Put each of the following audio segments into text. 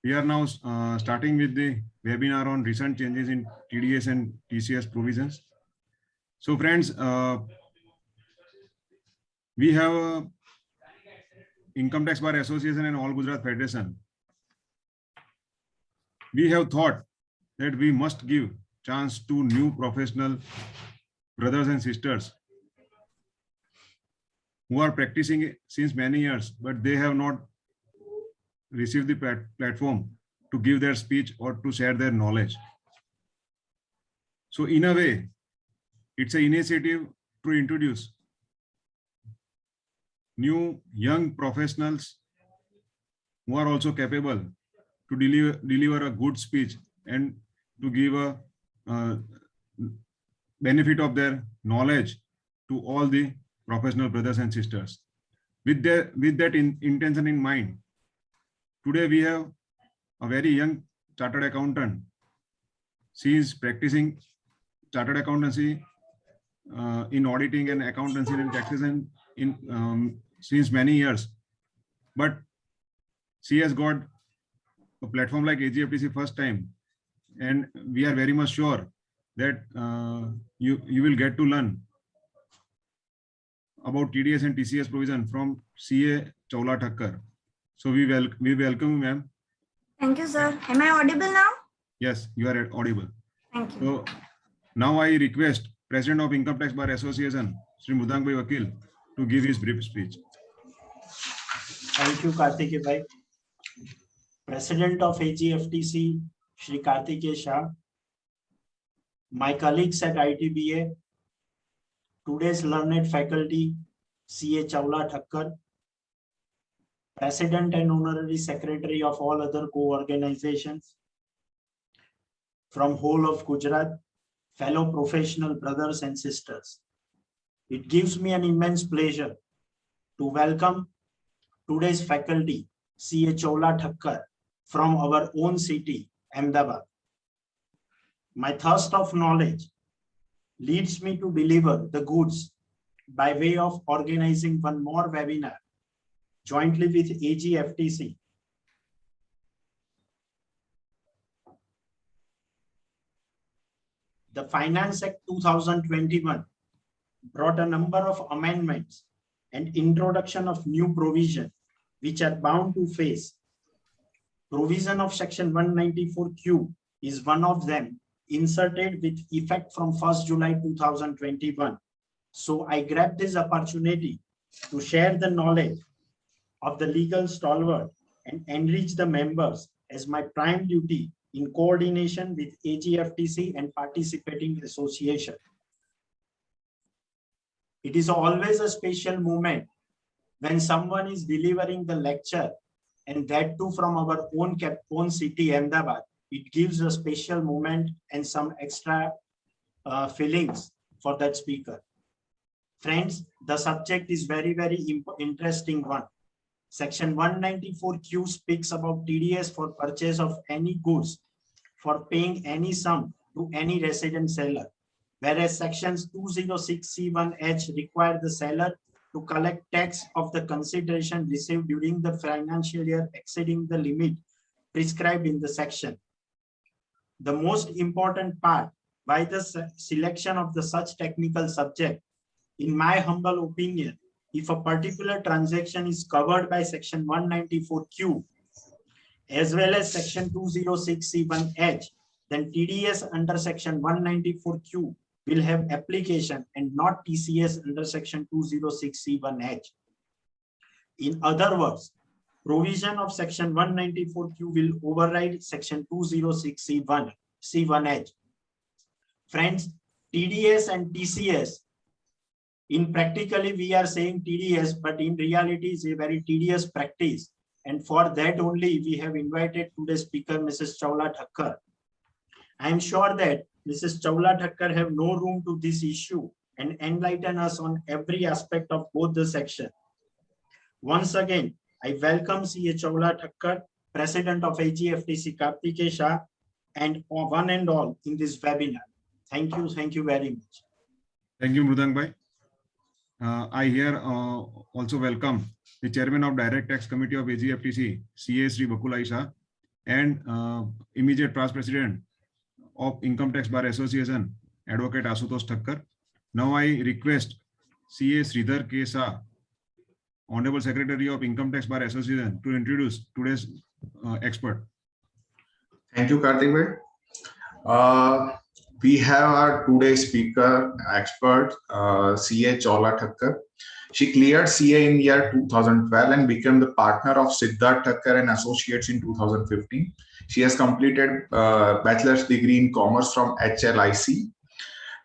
We are now starting with the webinar on recent changes in TDS and TCS provisions. So friends, we have Income Tax Bar Association and All Gujarat Federation. We have thought that we must give chance to new professional brothers and sisters who are practicing since many years, but they have not received the platform to give their speech or to share their knowledge. So in a way, it's an initiative to introduce new young professionals who are also capable to deliver a good speech and to give a benefit of their knowledge to all the professional brothers and sisters. With that intention in mind, today we have a very young chartered accountant. She is practicing chartered accountancy in auditing and accountancy and taxation in since many years, but she has got a platform like AGFTC first time, and we are very much sure that you will get to learn about TDS and TCS provision from CA Chawla Thakkar. So we welcome you, ma'am. Thank you, sir. Am I audible now? Yes, you are audible. Thank you. So now I request President of Income Tax Bar Association, Sri Mridang Bhai Vakil, to give his brief speech. Thank you, Karthikeya Bhai. President of AGFTC, Shri Karthikeya Shah, my colleagues at ITBA, today's learned faculty, CA Chawla Thakkar, President and Honorary Secretary of all other co-organizations, from whole of Gujarat, fellow professional brothers and sisters. It gives me an immense pleasure to welcome today's faculty, CA Chawla Thakkar, from our own city, Ahmedabad. My thirst of knowledge leads me to deliver the goods by way of organizing one more webinar jointly with AGFTC. The Finance Act 2021 brought a number of amendments and introduction of new provision which are bound to face. Provision of section 194Q is one of them, inserted with effect from 1st July 2021. So I grab this opportunity to share the knowledge of the legal stalwart and enrich the members as my prime duty in coordination with AGFTC and participating association. It is always a special moment when someone is delivering the lecture, and that too from our own city, Ahmedabad. It gives a special moment and some extra feelings for that speaker. Friends, the subject is very, very interesting one. Section 194Q speaks about TDS for purchase of any goods for paying any sum to any resident seller, whereas sections 206C1H require the seller to collect tax of the consideration received during the financial year exceeding the limit prescribed in the section. The most important part by the selection of the such technical subject, in my humble opinion, if a particular transaction is covered by section 194Q as well as section 206C1H, then TDS under section 194Q will have application and not TCS under section 206C1H. In other words, provision of section 194Q will override section 206C1H. Friends, TDS and TCS, in practically we are saying TDS, but in reality is a very tedious practice. And for that only we have invited today's speaker, Mrs. Chawla Thakkar. I am sure that Mrs. Chawla Thakkar have no room to this issue and enlighten us on every aspect of both the section. Once again, I welcome CA Chawla Thakkar, President of AGFTC Karthikeya Shah, and one and all in this webinar. Thank you very much. Thank you, Mridang Bhai. I here also welcome the Chairman of Direct Tax Committee of AGFTC, CA Sri Bakul Shah, and immediate past president of Income Tax Bar Association, Advocate Asutosh Thakkar. Now I request CA Sridhar K. Shah, Honorable Secretary of Income Tax Bar Association, to introduce today's expert. Thank you, Karthik bhai. We have our today's speaker expert, CA Chola Thakkar. She cleared CA in year 2012 and became the partner of Siddharth Thakkar and Associates in 2015. She has completed bachelor's degree in commerce from HLIC.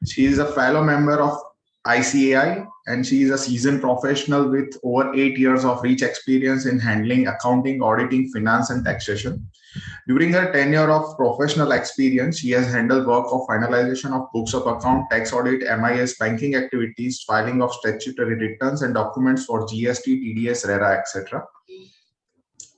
She is a fellow member of ICAI and she is a seasoned professional with over 8 years of rich experience in handling accounting, auditing, finance, and taxation. During her tenure of professional experience, she has handled work of finalization of books of account, tax audit, MIS, banking activities, filing of statutory returns and documents for GST, TDS, RERA, etc.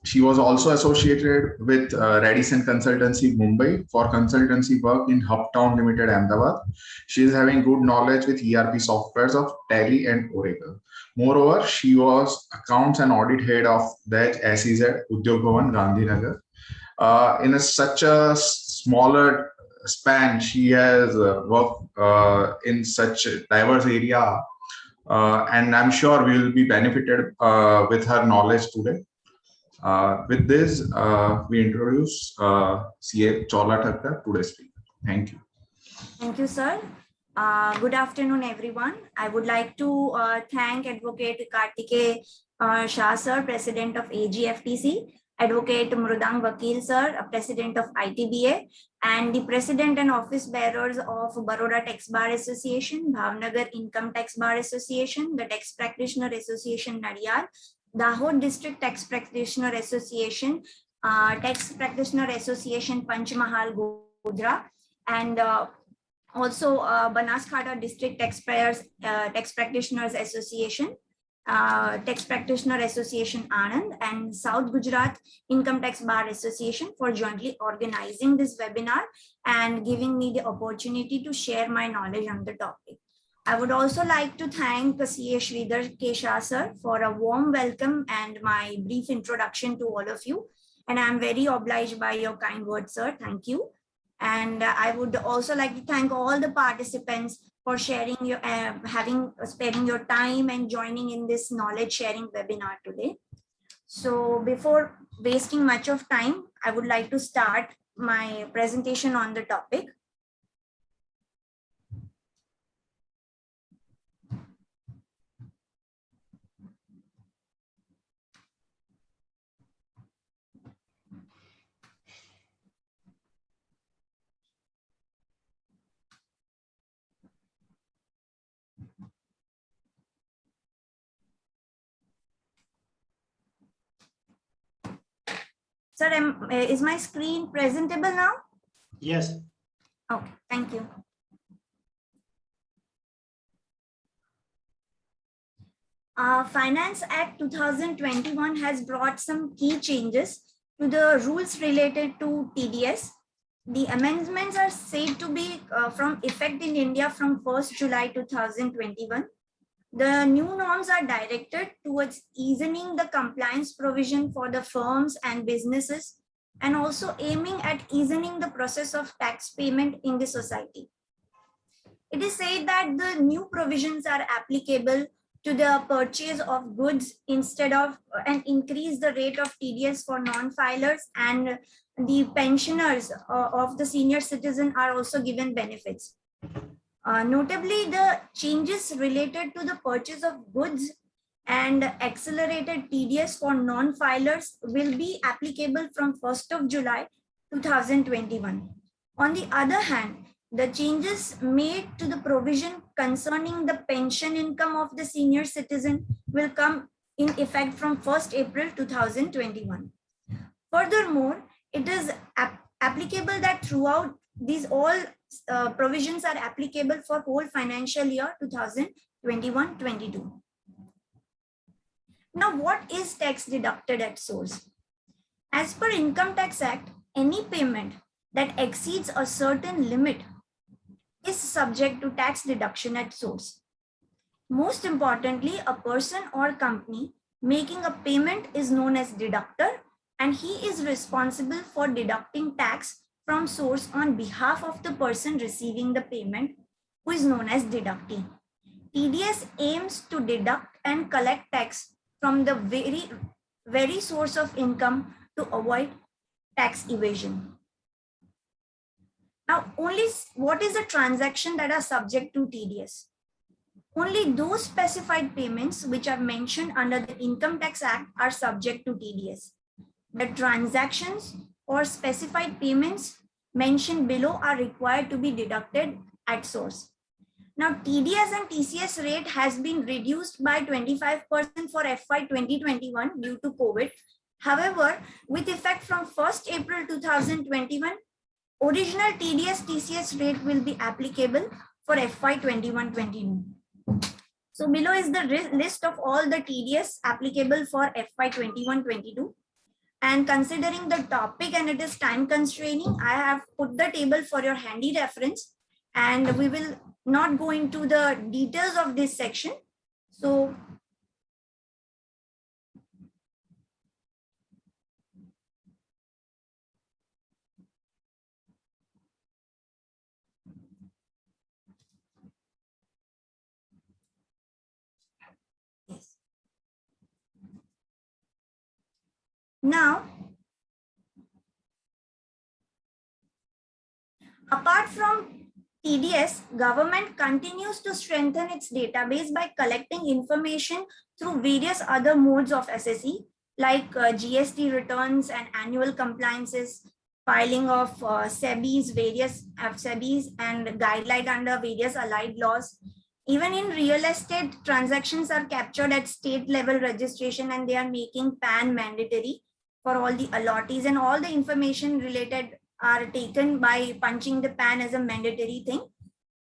She was also associated with Radisson Consultancy Mumbai for consultancy work in Hubtown Limited Ahmedabad. She is having good knowledge with ERP softwares of Tally and Oracle. Moreover, she was accounts and audit head of the SEZ Udyog Bhavan, Gandhinagar. In such a smaller span, she has worked in such a diverse area, and I'm sure we will be benefited with her knowledge today. With this, we introduce CA Chola Thakkar, today's speaker. Thank you. Thank you, sir. Good afternoon, everyone. I would like to thank Advocate Karthike Shah, sir, President of AGFTC, Advocate Mrudang Vakil, sir, President of ITBA, and the President and Office Bearers of Baroda Tax Bar Association, Bhavnagar Income Tax Bar Association, the Tax Practitioner Association, Nadiyar, Dahod District Tax Practitioner Association, Tax Practitioner Association, Panchmahal, Godhra, and also Banaskantha District Taxpayers Tax Practitioners Association, Tax Practitioner Association Anand, and South Gujarat Income Tax Bar Association for jointly organizing this webinar and giving me the opportunity to share my knowledge on the topic. I would also like to thank CA Sridhar K. Shah, sir, for a warm welcome and my brief introduction to all of you. And I'm very obliged by your kind words, sir. Thank you. And I would also like to thank all the participants for sharing your, sparing your time and joining in this knowledge sharing webinar today. So before wasting much of time, I would like to start my presentation on the topic. Sir, is my screen presentable now? Yes. Okay, thank you. Finance Act 2021 has brought some key changes to the rules related to TDS. The amendments are said to be from effect in India from 1st July 2021. The new norms are directed towards easing the compliance provision for the firms and businesses, and also aiming at easing the process of tax payment in the society. It is said that the new provisions are applicable to the purchase of goods instead of and increase the rate of TDS for non-filers, and the pensioners of the senior citizen are also given benefits. Notably, the changes related to the purchase of goods and accelerated TDS for non-filers will be applicable from 1st of July 2021. On the other hand, the changes made to the provision concerning the pension income of the senior citizen will come in effect from 1st April 2021. Furthermore, it is applicable that throughout these all provisions are applicable for whole financial year 2021-22. Now, what is tax deducted at source? As per Income Tax Act, any payment that exceeds a certain limit is subject to tax deduction at source. Most importantly, a person or company making a payment is known as deductor, and he is responsible for deducting tax from source on behalf of the person receiving the payment, who is known as deductee. TDS aims to deduct and collect tax from the very source of income to avoid tax evasion. Now, only what is the transaction that are subject to TDS? Only those specified payments which are mentioned under the Income Tax Act are subject to TDS. The transactions or specified payments mentioned below are required to be deducted at source. Now, TDS and TCS rate has been reduced by 25% for FY 2021 due to COVID. However, with effect from 1st April 2021, original TDS TCS rate will be applicable for FY 21-22. So below is the list of all the TDS applicable for FY 21-22. And considering the topic and it is time constraining, I have put the table for your handy reference, and we will not go into the details of this section. So yes. Now, apart from TDS, government continues to strengthen its database by collecting information through various other modes of SSE, like GST returns and annual compliances, filing of various SEBIs and guideline under various allied laws. Even in real estate, transactions are captured at state level registration, and they are making PAN mandatory for all the allottees, and all the information related are taken by punching the PAN as a mandatory thing.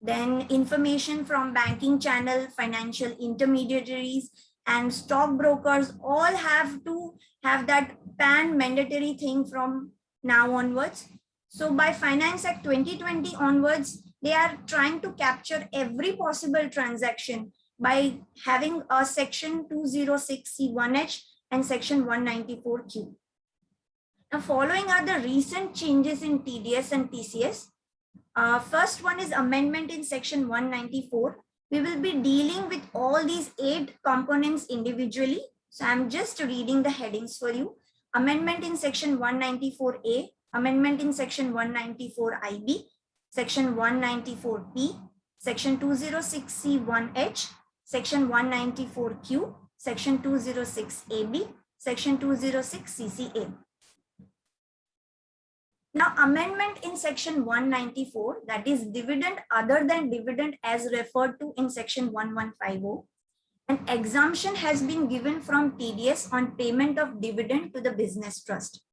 Then information from banking channel, financial intermediaries, and stockbrokers all have to have that PAN mandatory thing from now onwards. So by Finance Act 2020 onwards, they are trying to capture every possible transaction by having a section 206C1H and section 194Q. Now, following are the recent changes in TDS and TCS. First one is amendment in section 194. We will be dealing with all these 8 components individually. So I'm just reading the headings for you. Amendment in section 194A, amendment in section 194IB, section 194P, section 206C1H, section 194Q, section 206AB, section 206CCA. Now, amendment in section 194, that is dividend other than dividend as referred to in section 1150. An exemption has been given from TDS on payment of dividend to the business trust.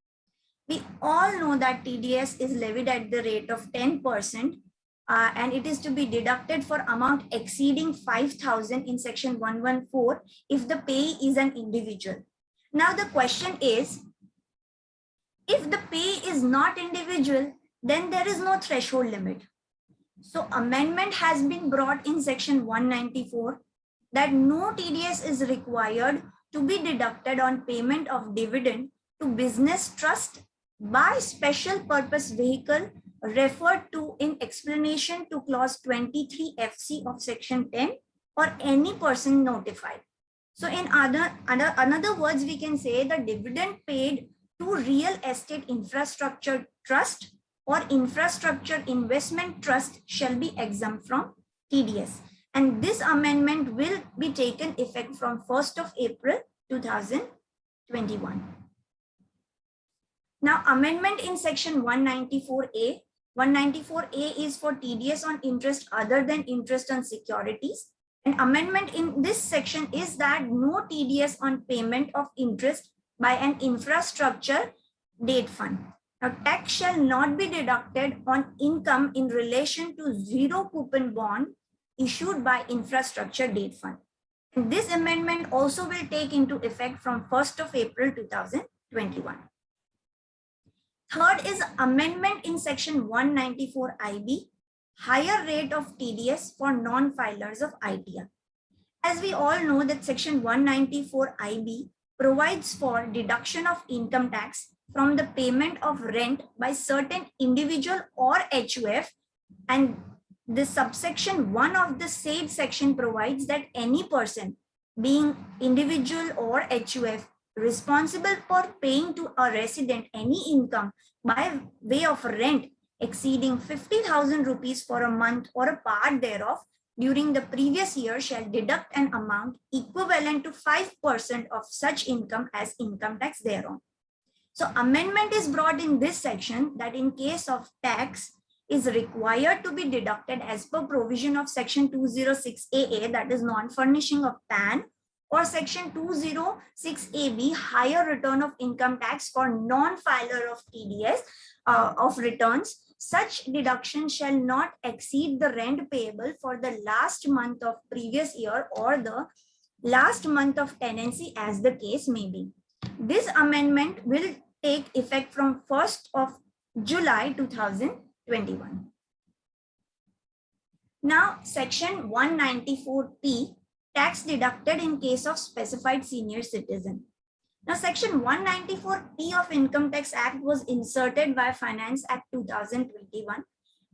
We all know that TDS is levied at the rate of 10%, and it is to be deducted for amount exceeding 5,000 in section 114 if the payee is an individual. Now, the question is, if the payee is not individual, then there is no threshold limit. So amendment has been brought in section 194 that no TDS is required to be deducted on payment of dividend to business trust by special purpose vehicle referred to in explanation to clause 23 FC of section 10 or any person notified. So in another words, we can say the dividend paid to real estate infrastructure trust or infrastructure investment trust shall be exempt from TDS. And this amendment will be taken effect from 1st of April 2021. Now, amendment in section 194A. 194A is for TDS on interest other than interest on securities. And amendment in this section is that no TDS on payment of interest by an infrastructure debt fund. Now, tax shall not be deducted on income in relation to zero coupon bond issued by infrastructure debt fund. And this amendment also will take into effect from 1st of April 2021. Third is amendment in section 194IB, higher rate of TDS for non-filers of ITR. As we all know that section 194IB provides for deduction of income tax from the payment of rent by certain individual or HUF, and the subsection 1 of the said section provides that any person being individual or HUF responsible for paying to a resident any income by way of rent exceeding 50,000 rupees for a month or a part thereof during the previous year shall deduct an amount equivalent to 5% of such income as income tax thereon. So amendment is brought in this section that in case of tax is required to be deducted as per provision of section 206AA, that is non-furnishing of PAN, or section 206AB, higher return of income tax for non-filer of TDS of returns. Such deduction shall not exceed the rent payable for the last month of previous year or the last month of tenancy as the case may be. This amendment will take effect from 1st of July 2021. Now, section 194P, tax deducted in case of specified senior citizen. Now, section 194P of Income Tax Act was inserted by Finance Act 2021,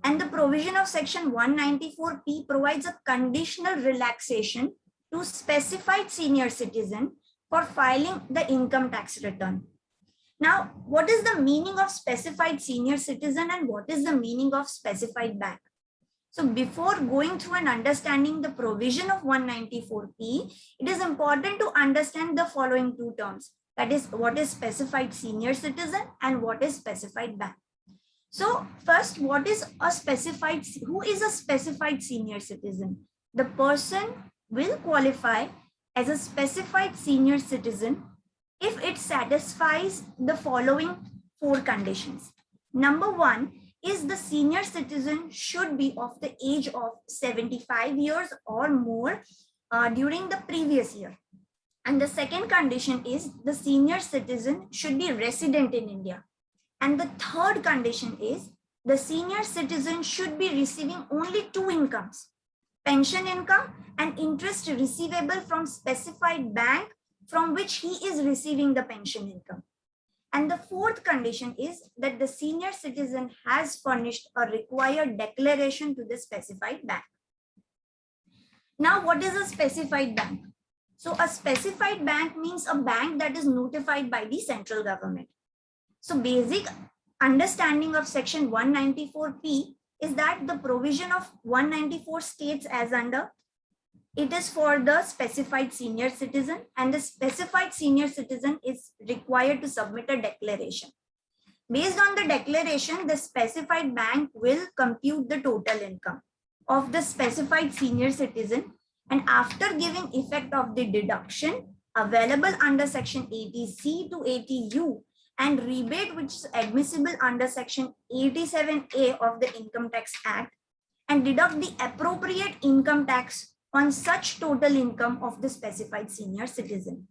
and the provision of section 194P provides a conditional relaxation to specified senior citizen for filing the income tax return. Now, what is the meaning of specified senior citizen and what is the meaning of specified bank? So before going through and understanding the provision of 194P, it is important to understand the following two terms. That is, what is specified senior citizen and what is specified bank. So first, what is a specified, who is a specified senior citizen? The person will qualify as a specified senior citizen if it satisfies the following 4 conditions. Number 1 is the senior citizen should be of the age of 75 years or more during the previous year. And the second condition is the senior citizen should be resident in India. And the third condition is the senior citizen should be receiving only 2 incomes, pension income and interest receivable from specified bank from which he is receiving the pension income. And the fourth condition is that the senior citizen has furnished a required declaration to the specified bank. Now, what is a specified bank? So a specified bank means a bank that is notified by the central government. So basic understanding of section 194P is that the provision of 194 states as under, it is for the specified senior citizen, and the specified senior citizen is required to submit a declaration. Based on the declaration, the specified bank will compute the total income of the specified senior citizen, and after giving effect of the deduction available under section 80C to 80U and rebate which is admissible under section 87A of the Income Tax Act, and deduct the appropriate income tax on such total income of the specified senior citizen.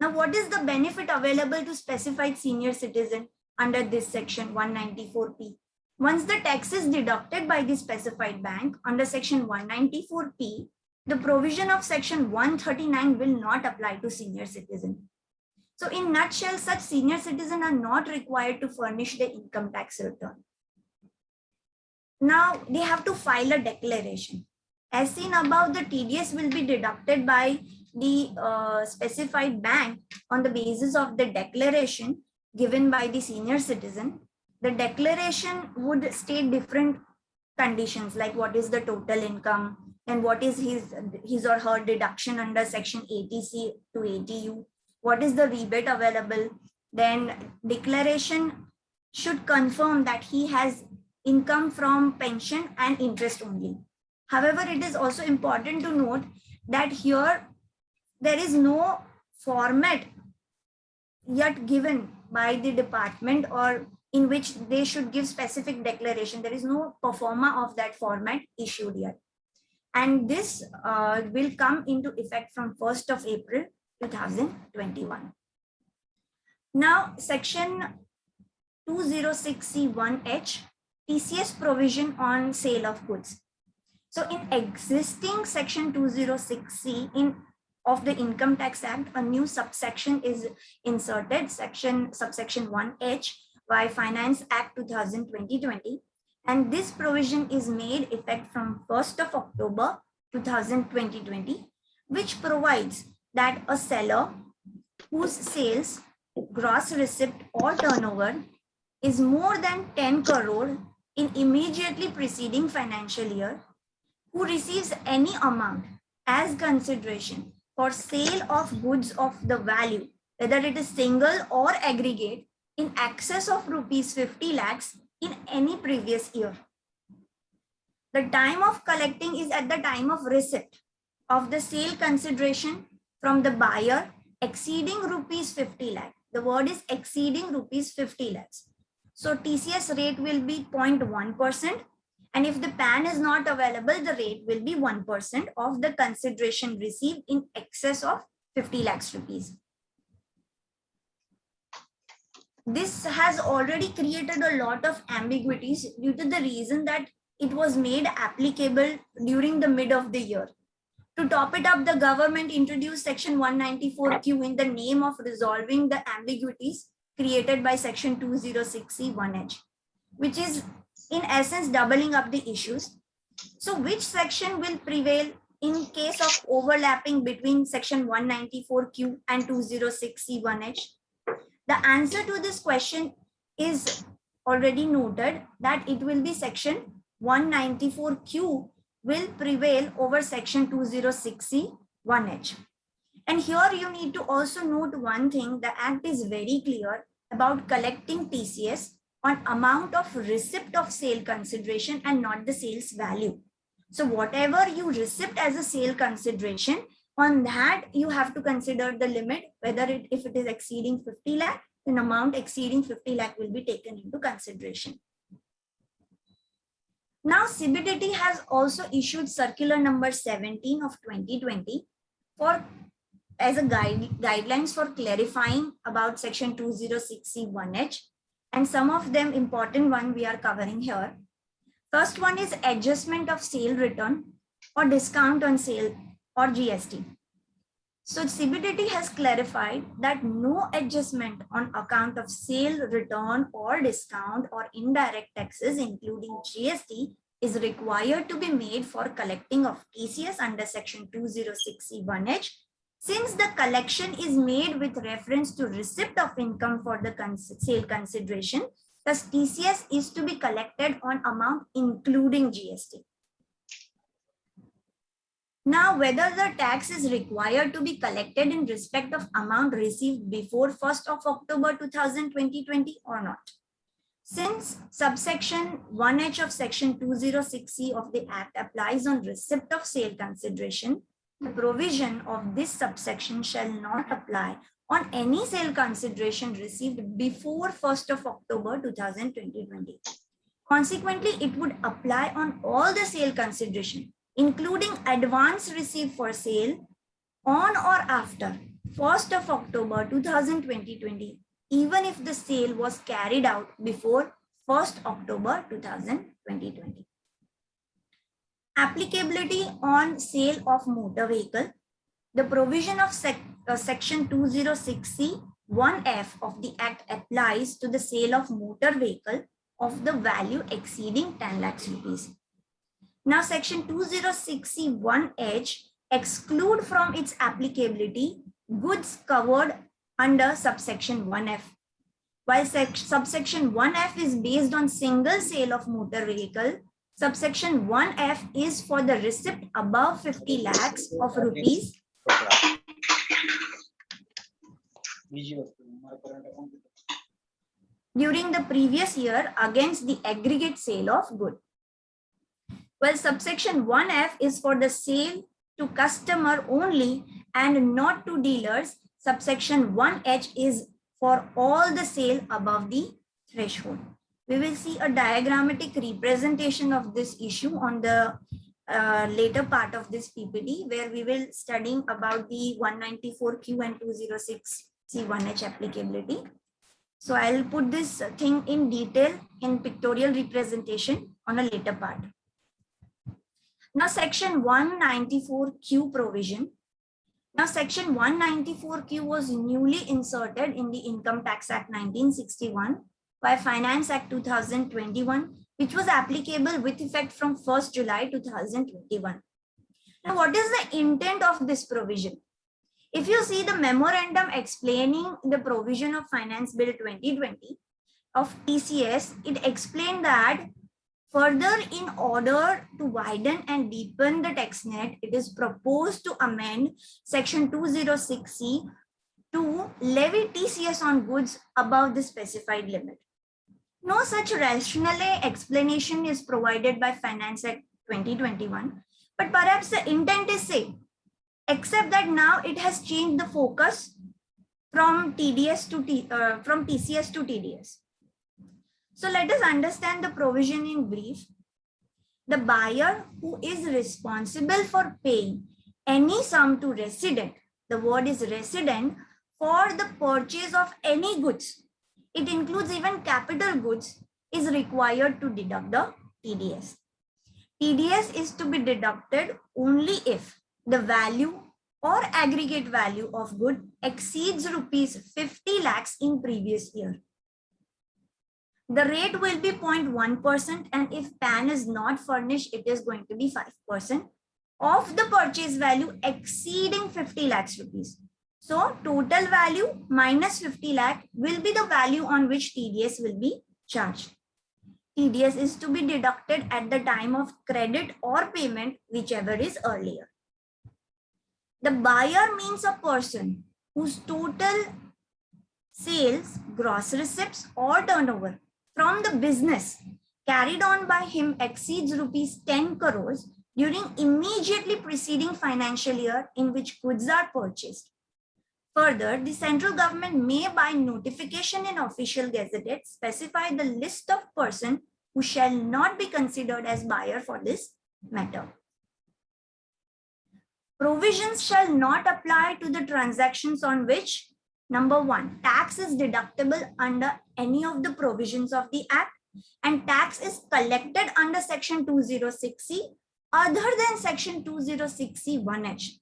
Now, what is the benefit available to specified senior citizen under this section 194P? Once the tax is deducted by the specified bank under section 194P, the provision of section 139 will not apply to senior citizen. So in nutshell, such senior citizens are not required to furnish the income tax return. Now they have to file a declaration. As seen above, the TDS will be deducted by the specified bank on the basis of the declaration given by the senior citizen. The declaration would state different conditions like what is the total income and what is his or her deduction under section 80C to 80U, what is the rebate available. Then declaration should confirm that he has income from pension and interest only. However, it is also important to note that here there is no format yet given by the department or in which they should give specific declaration. There is no pro forma of that format issued yet. And this will come into effect from 1st of April 2021. Now, section 206C1H, TCS provision on sale of goods. So in existing section 206C, in of the Income Tax Act, a new subsection is inserted, subsection 1H by Finance Act 2020, and this provision is made effect from 1st of October 2020, which provides that a seller whose sales, gross receipt or turnover is more than 10 crore in immediately preceding financial year, who receives any amount as consideration for sale of goods of the value, whether it is single or aggregate, in excess of rupees 50 lakhs in any previous year. The time of collecting is at the time of receipt of the sale consideration from the buyer exceeding rupees 50 lakh. The word is exceeding rupees 50 lakhs. So TCS rate will be 0.1%. And if the PAN is not available, the rate will be 1% of the consideration received in excess of 50 lakhs rupees. This has already created a lot of ambiguities due to the reason that it was made applicable during the mid of the year. To top it up, the government introduced Section 194Q in the name of resolving the ambiguities created by Section 206C(1)H, which is in essence doubling up the issues. So which section will prevail in case of overlapping between Section 194Q and 206C(1)H? The answer to this question is already noted, that it will be Section 194Q will prevail over Section 206C(1)H. And here you need to also note one thing: the Act is very clear about collecting TCS on amount of receipt of sale consideration and not the sales value. So whatever you receipt as a sale consideration, on that you have to consider the limit, whether if it is exceeding 50 lakh, an amount exceeding 50 lakh will be taken into consideration. Now CBDT has also issued circular number 17 of 2020 as a guidelines for clarifying about Section 206C(1)H, and some of them important one we are covering here. First one is adjustment of sale return or discount on sale or GST. So CBDT has clarified that no adjustment on account of sale return or discount or indirect taxes including GST is required to be made for collecting of TCS under Section 206C(1)H, since the collection is made with reference to receipt of income for the sale consideration. Thus TCS is to be collected on amount including GST. Now, whether the tax is required to be collected in respect of amount received before 1st of October 2020 or not. Since subsection 1H of Section 206C of the Act applies on receipt of sale consideration, the provision of this subsection shall not apply on any sale consideration received before 1st of October 2020. Consequently, it would apply on all the sale consideration, including advance received for sale on or after 1st of October 2020, even if the sale was carried out before 1st October 2020. Applicability on sale of motor vehicle. The provision of Section 206C(1)F of the Act applies to the sale of motor vehicle of the value exceeding 10 lakhs rupees. Now, Section 206C(1)H exclude from its applicability goods covered under subsection 1F. While subsection 1F is based on single sale of motor vehicle, subsection 1F is for the receipt above 50 lakhs of rupees during the previous year against the aggregate sale of good. Well, subsection 1F is for the sale to customer only and not to dealers. Subsection 1H is for all the sale above the threshold. We will see a diagrammatic representation of this issue on the later part of this PPT, where we will studying about the 194Q and 206C(1)H applicability. So I'll put this thing in detail in pictorial representation on a later part. Now, Section 194Q provision. Now, Section 194Q was newly inserted in the Income Tax Act 1961 by Finance Act 2021, which was applicable with effect from 1st July 2021. Now, what is the intent of this provision? If you see the memorandum explaining the provision of Finance Bill 2020 of TCS, it explained that further, in order to widen and deepen the tax net, it is proposed to amend Section 206C to levy TCS on goods above the specified limit. No such rationale explanation is provided by Finance Act 2021, but perhaps the intent is same, except that now it has changed the focus from TCS to TDS. So let us understand the provision in brief. The buyer who is responsible for paying any sum to resident, the word is resident, for the purchase of any goods, it includes even capital goods, is required to deduct the TDS. TDS is to be deducted only if the value or aggregate value of good exceeds rupees 50 lakhs in previous year. The rate will be 0.1%, and if PAN is not furnished, it is going to be 5% of the purchase value exceeding 50 lakhs rupees. So total value minus 50 lakh will be the value on which TDS will be charged. TDS is to be deducted at the time of credit or payment, whichever is earlier. The buyer means a person whose total sales, gross receipts or turnover from the business carried on by him exceeds rupees 10 crores during immediately preceding financial year in which goods are purchased. Further, the central government may by notification in official gazette specify the list of persons who shall not be considered as buyer for this matter. Provisions shall not apply to the transactions on which, number one, tax is deductible under any of the provisions of the Act, and tax is collected under Section 206C other than Section 206C 1H.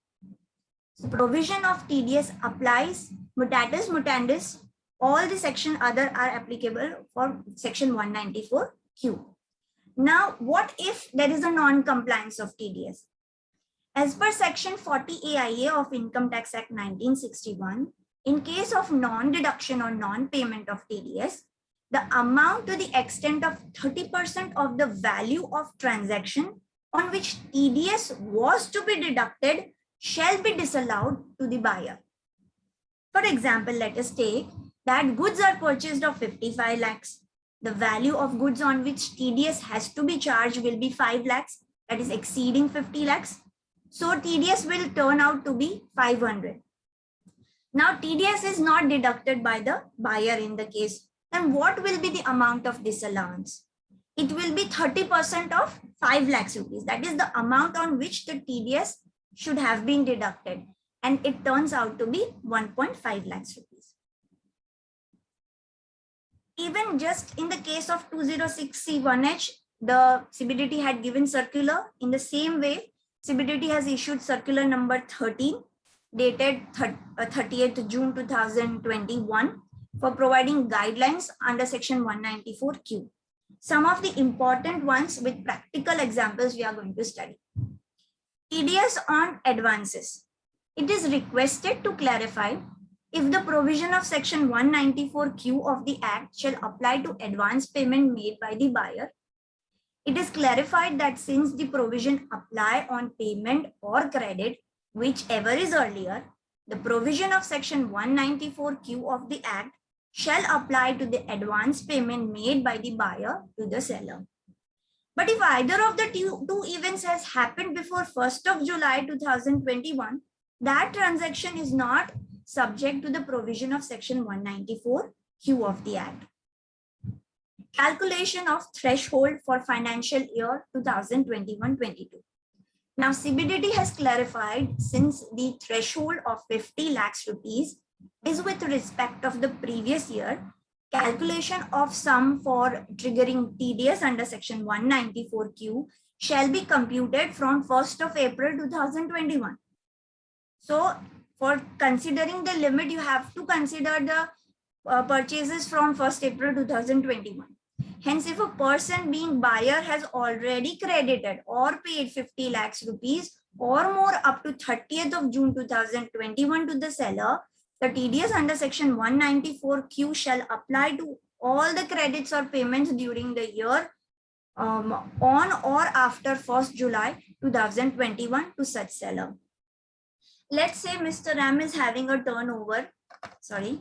So provision of TDS applies mutatis mutandis. All the section other are applicable for Section 194Q. Now, what if there is a non-compliance of TDS? As per Section 40 AIA of Income Tax Act 1961, in case of non-deduction or non-payment of TDS, the amount to the extent of 30% of the value of transaction on which TDS was to be deducted shall be disallowed to the buyer. For example, let us take that goods are purchased of 55 lakhs. The value of goods on which TDS has to be charged will be 5 lakhs, that is exceeding 50 lakhs. So TDS will turn out to be 500. Now TDS is not deducted by the buyer in the case. Then what will be the amount of disallowance? It will be 30% of 5 lakhs rupees. That is the amount on which the TDS should have been deducted. And it turns out to be 1.5 lakhs rupees. Even just in the case of 206C1H, the CBDT had given circular. In the same way, CBDT has issued circular number 13, dated 30th June 2021, for providing guidelines under Section 194Q. Some of the important ones with practical examples we are going to study. TDS on advances. It is requested to clarify if the provision of Section 194Q of the Act shall apply to advance payment made by the buyer. It is clarified that since the provision apply on payment or credit, whichever is earlier, the provision of Section 194Q of the Act shall apply to the advance payment made by the buyer to the seller. But if either of the two events has happened before 1st of July 2021, that transaction is not subject to the provision of Section 194Q of the Act. Calculation of threshold for financial year 2021-22. Now, CBDT has clarified, since the threshold of 50 lakhs rupees is with respect of the previous year, calculation of sum for triggering TDS under Section 194Q shall be computed from 1st of April 2021. So For considering the limit, you have to consider the purchases from 1st April 2021. Hence, if a person being buyer has already credited or paid 50 lakhs rupees or more up to 30th of June 2021 to the seller, the TDS under section 194Q shall apply to all the credits or payments during the year on or after 1st July 2021 to such seller. Let's say Mr. M is having a turnover, sorry.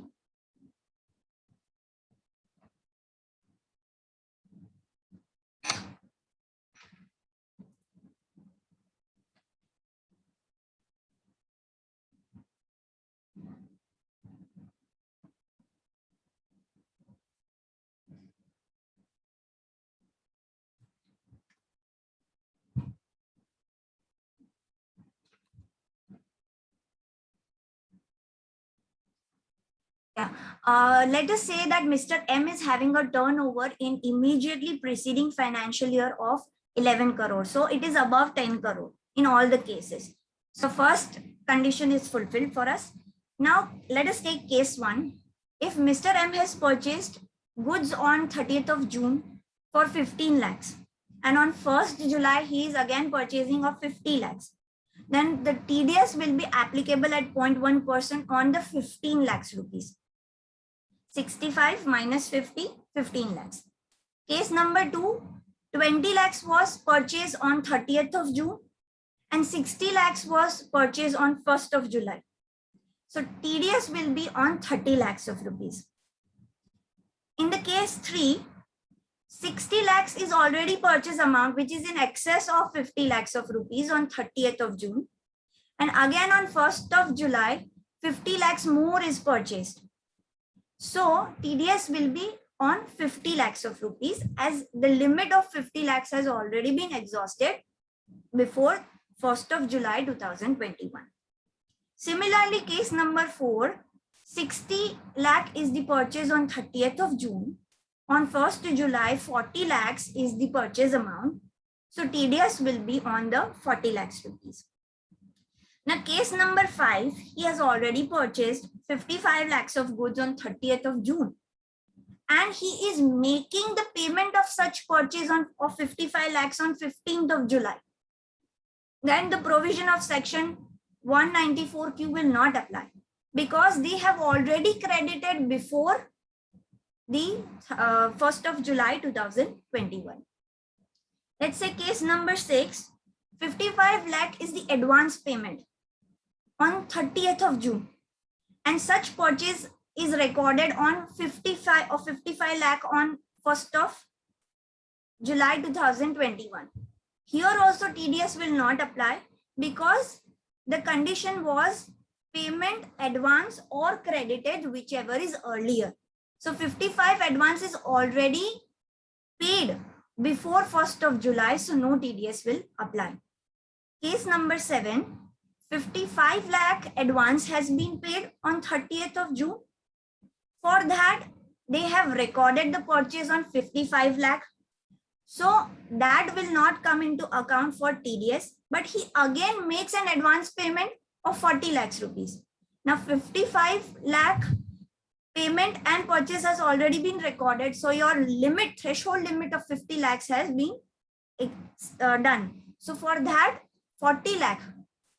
Let us say that Mr. M is having a turnover in immediately preceding financial year of 11 crore. So it is above 10 crore in all the cases. So first condition is fulfilled for us. Now let us take case 1. If Mr. M has purchased goods on 30th of June for 15 lakhs and on 1st July he is again purchasing of 50 lakhs, then the TDS will be applicable at 0.1% on the 15 lakhs rupees. 65 minus 50, 15 lakhs. Case number 2, 20 lakhs was purchased on 30th of June and 60 lakhs was purchased on 1st of July. So TDS will be on 30 lakhs of rupees. In the case 3, 60 lakhs is already purchase amount which is in excess of 50 lakhs of rupees on 30th of June. And again on 1st of July, 50 lakhs more is purchased. So TDS will be on 50 lakhs of rupees as the limit of 50 lakhs has already been exhausted before 1st of July 2021. Similarly, case number 4, 60 lakh is the purchase on 30th of June. On 1st July, 40 lakhs is the purchase amount. So TDS will be on the 40 lakhs rupees. Now, case number 5, he has already purchased 55 lakhs of goods on 30th of June. And he is making the payment of such purchase of 55 lakhs on 15th of July. Then the provision of section 194Q will not apply because they have already credited before the 1st of July 2021. Let's say case number 6, 55 lakh is the advance payment on 30th of June and such purchase is recorded on 55 lakh on 1st of July 2021. Here also TDS will not apply because the condition was payment advance or credited, whichever is earlier. So 55 advance is already paid before 1st of July, so no TDS will apply. Case number 7, 55 lakh advance has been paid on 30th of June. For that, they have recorded the purchase on 55 lakh. So that will not come into account for TDS, but he again makes an advance payment of 40 lakhs rupees. Now 55 lakh payment and purchase has already been recorded. So your limit, threshold limit of 50 lakhs has been done. So for that 40 lakh,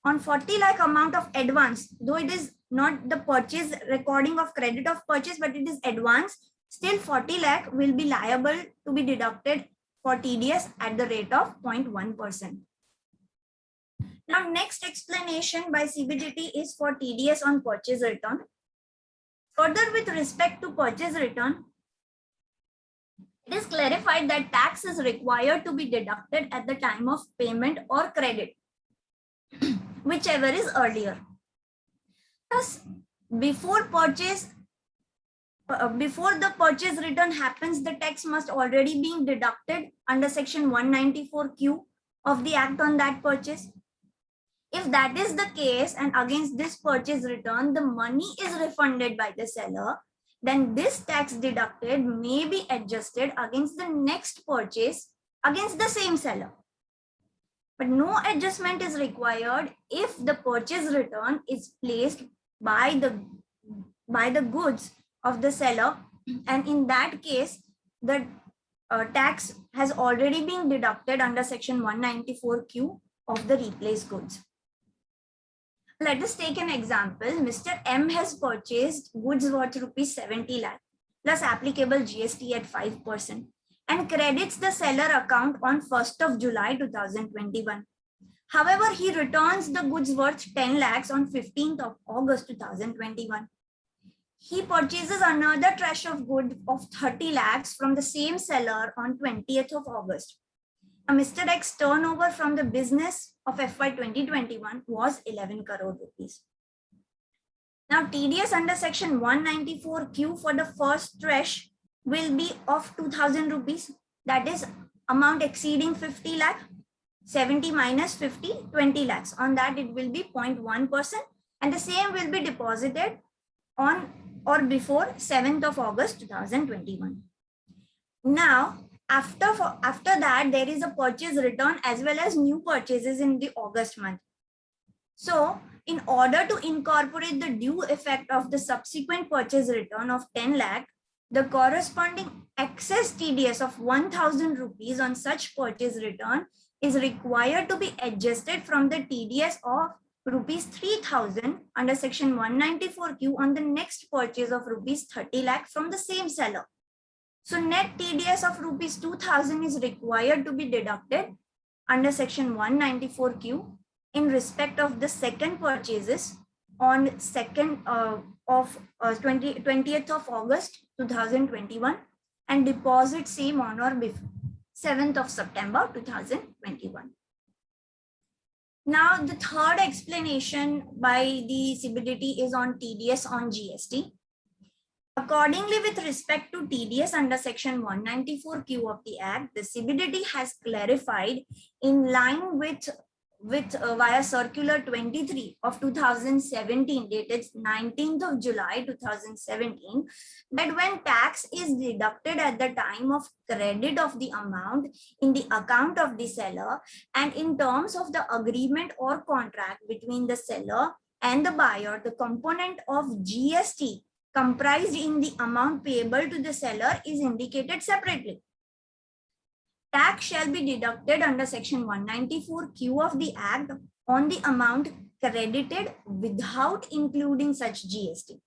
on 40 lakh amount of advance, though it is not the purchase recording of credit of purchase, but it is advance, still 40 lakh will be liable to be deducted for TDS at the rate of 0.1%. Now, next explanation by CBDT is for TDS on purchase return. Further, with respect to purchase return, it is clarified that tax is required to be deducted at the time of payment or credit, whichever is earlier. Thus, before the purchase return happens, the tax must already be deducted under section 194Q of the Act on that purchase. If that is the case and against this purchase return, the money is refunded by the seller, then this tax deducted may be adjusted against the next purchase against the same seller. but no adjustment is required if the purchase return is placed by the goods of the seller, and in that case the tax has already been deducted under section 194Q of the replaced goods. Let us take an example. Mr. M has purchased goods worth rupees 70 lakh plus applicable GST at 5% and credits the seller account on 1st of July 2021. However, he returns the goods worth 10 lakhs on 15th of August 2021. He purchases another trash of good of 30 lakhs from the same seller on 20th of August. Mr. X turnover from the business of FY 2021 was 11 crore rupees. Now, TDS under section 194Q for the first trash will be of 2000 rupees. That is amount exceeding 50 lakh, 70 minus 50, 20 lakhs. On that, it will be 0.1%, and the same will be deposited on or before 7th of August 2021. Now, after that, there is a purchase return as well as new purchases in the August month. So, in order to incorporate the due effect of the subsequent purchase return of 10 lakh, the corresponding excess TDS of 1000 rupees on such purchase return is required to be adjusted from the TDS of rupees 3000 under section 194Q on the next purchase of rupees 30 lakh from the same seller. So net TDS of rupees 2000 is required to be deducted under section 194Q in respect of the second purchases on 20th of August 2021 and deposit same on or before 7th of September 2021. Now, the third explanation by the CBDT is on TDS on GST. Accordingly, with respect to TDS under section 194Q of the Act, the CBDT has clarified in line with via circular 23 of 2017 dated 19th of July 2017 that when tax is deducted at the time of credit of the amount in the account of the seller and in terms of the agreement or contract between the seller and the buyer, the component of GST comprised in the amount payable to the seller is indicated separately. Tax shall be deducted under section 194Q of the Act on the amount credited without including such GST.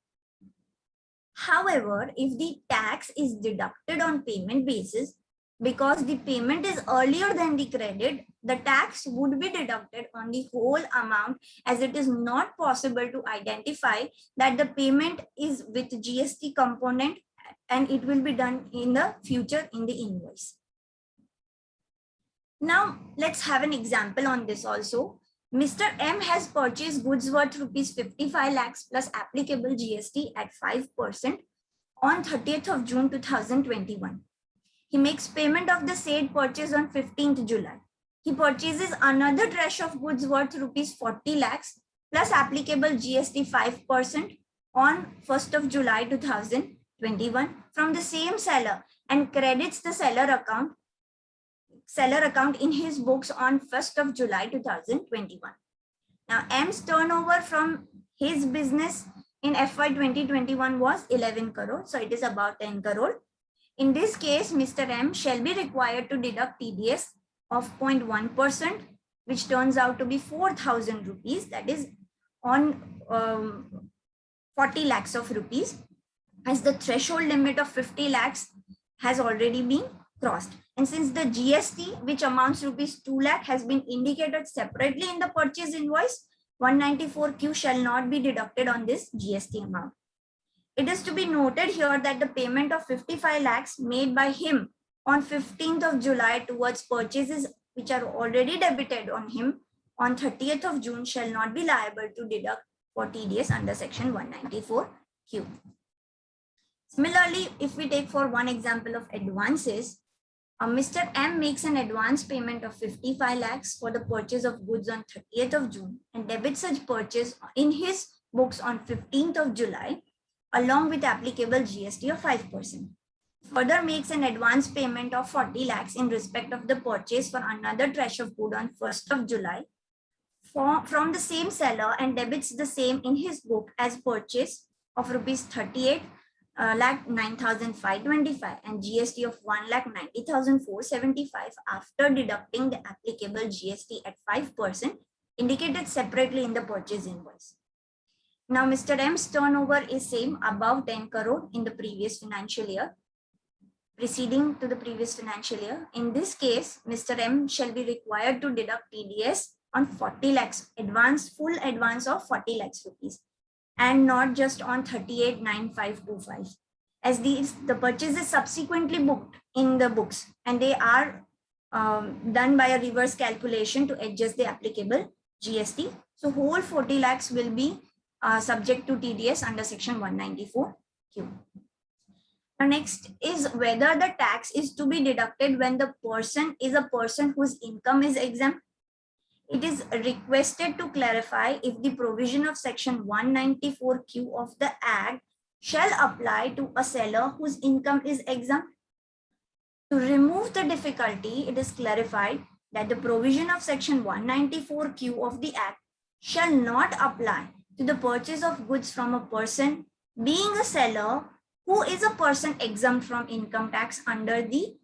However, if the tax is deducted on payment basis, because the payment is earlier than the credit, the tax would be deducted on the whole amount as it is not possible to identify that the payment is with GST component and it will be done in the future in the invoice. Now, let's have an example on this also. Mr. M has purchased goods worth rupees 55 lakhs plus applicable GST at 5% on 30th of June 2021. He makes payment of the said purchase on 15th July. He purchases another trash of goods worth rupees 40 lakhs plus applicable GST 5% on 1st of July 2021 from the same seller and credits the seller account in his books on 1st of July 2021. Now, M's turnover from his business in FY 2021 was 11 crore. So it is about 10 crore. In this case, Mr. M shall be required to deduct TDS of 0.1%, which turns out to be 4,000 rupees. That is on 40 lakhs of rupees, as the threshold limit of 50 lakhs has already been crossed. And since the GST, which amounts rupees 2 lakh, has been indicated separately in the purchase invoice, 194Q shall not be deducted on this GST amount. It is to be noted here that the payment of 55 lakhs made by him on 15th of July towards purchases which are already debited on him on 30th of June shall not be liable to deduct for TDS under section 194Q. Similarly, if we take for one example of advances, Mr. M makes an advance payment of 55 lakhs for the purchase of goods on 30th of June and debits such purchase in his books on 15th of July along with applicable GST of 5%. further makes an advance payment of 40 lakhs in respect of the purchase for another trash of good on 1st of July from the same seller and debits the same in his book as purchase of rupees 38 lakh 9,525 and GST of 1,90,475 after deducting the applicable GST at 5% indicated separately in the purchase invoice. Now, Mr. M's turnover is same above 10 crore in the previous financial year, preceding to the previous financial year. In this case, Mr. M shall be required to deduct TDS on 40 lakhs, full advance of 40 lakhs rupees, and not just on 38,9,525. As the purchase is subsequently booked in the books and they are done by a reverse calculation to adjust the applicable GST. So whole 40 lakhs will be subject to TDS under section 194Q. Now next is whether the tax is to be deducted when the person is a person whose income is exempt. It is requested to clarify if the provision of section 194Q of the Act shall apply to a seller whose income is exempt. To remove the difficulty, it is clarified that the provision of section 194Q of the Act shall not apply to the purchase of goods from a person being a seller who is a person exempt from income tax under the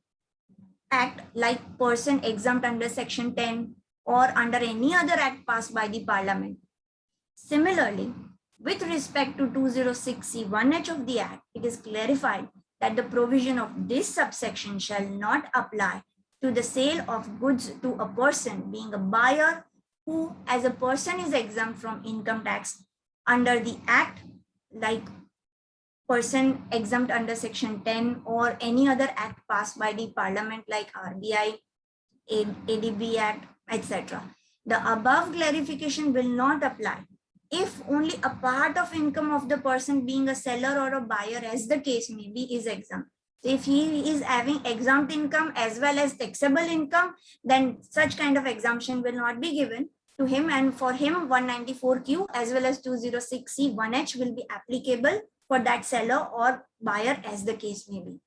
Act, like person exempt under section 10 or under any other act passed by the Parliament. Similarly, with respect to 206C1H of the Act, it is clarified that the provision of this subsection shall not apply to the sale of goods to a person being a buyer who as a person is exempt from income tax under the Act, like person exempt under section 10 or any other act passed by the Parliament like RBI, ADB Act, etc. The above clarification will not apply if only a part of income of the person being a seller or a buyer, as the case may be, is exempt. So if he is having exempt income as well as taxable income, then such kind of exemption will not be given to him, and for him 194Q as well as 206C1H will be applicable for that seller or buyer, as the case may be.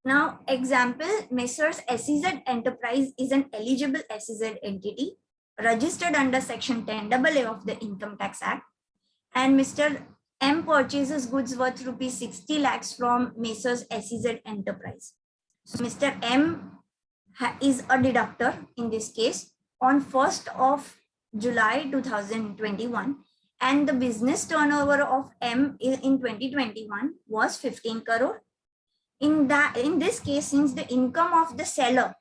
Now, example, Messrs. SEZ Enterprise is an eligible SEZ entity registered under section 10AA of the Income Tax Act, and Mr. M purchases goods worth rupees 60 lakhs from Messrs. SEZ Enterprise. So Mr. M is a deductor in this case on 1st of July 2021, and the business turnover of M in 2021 was 15 crore. In this case, since the income of the seller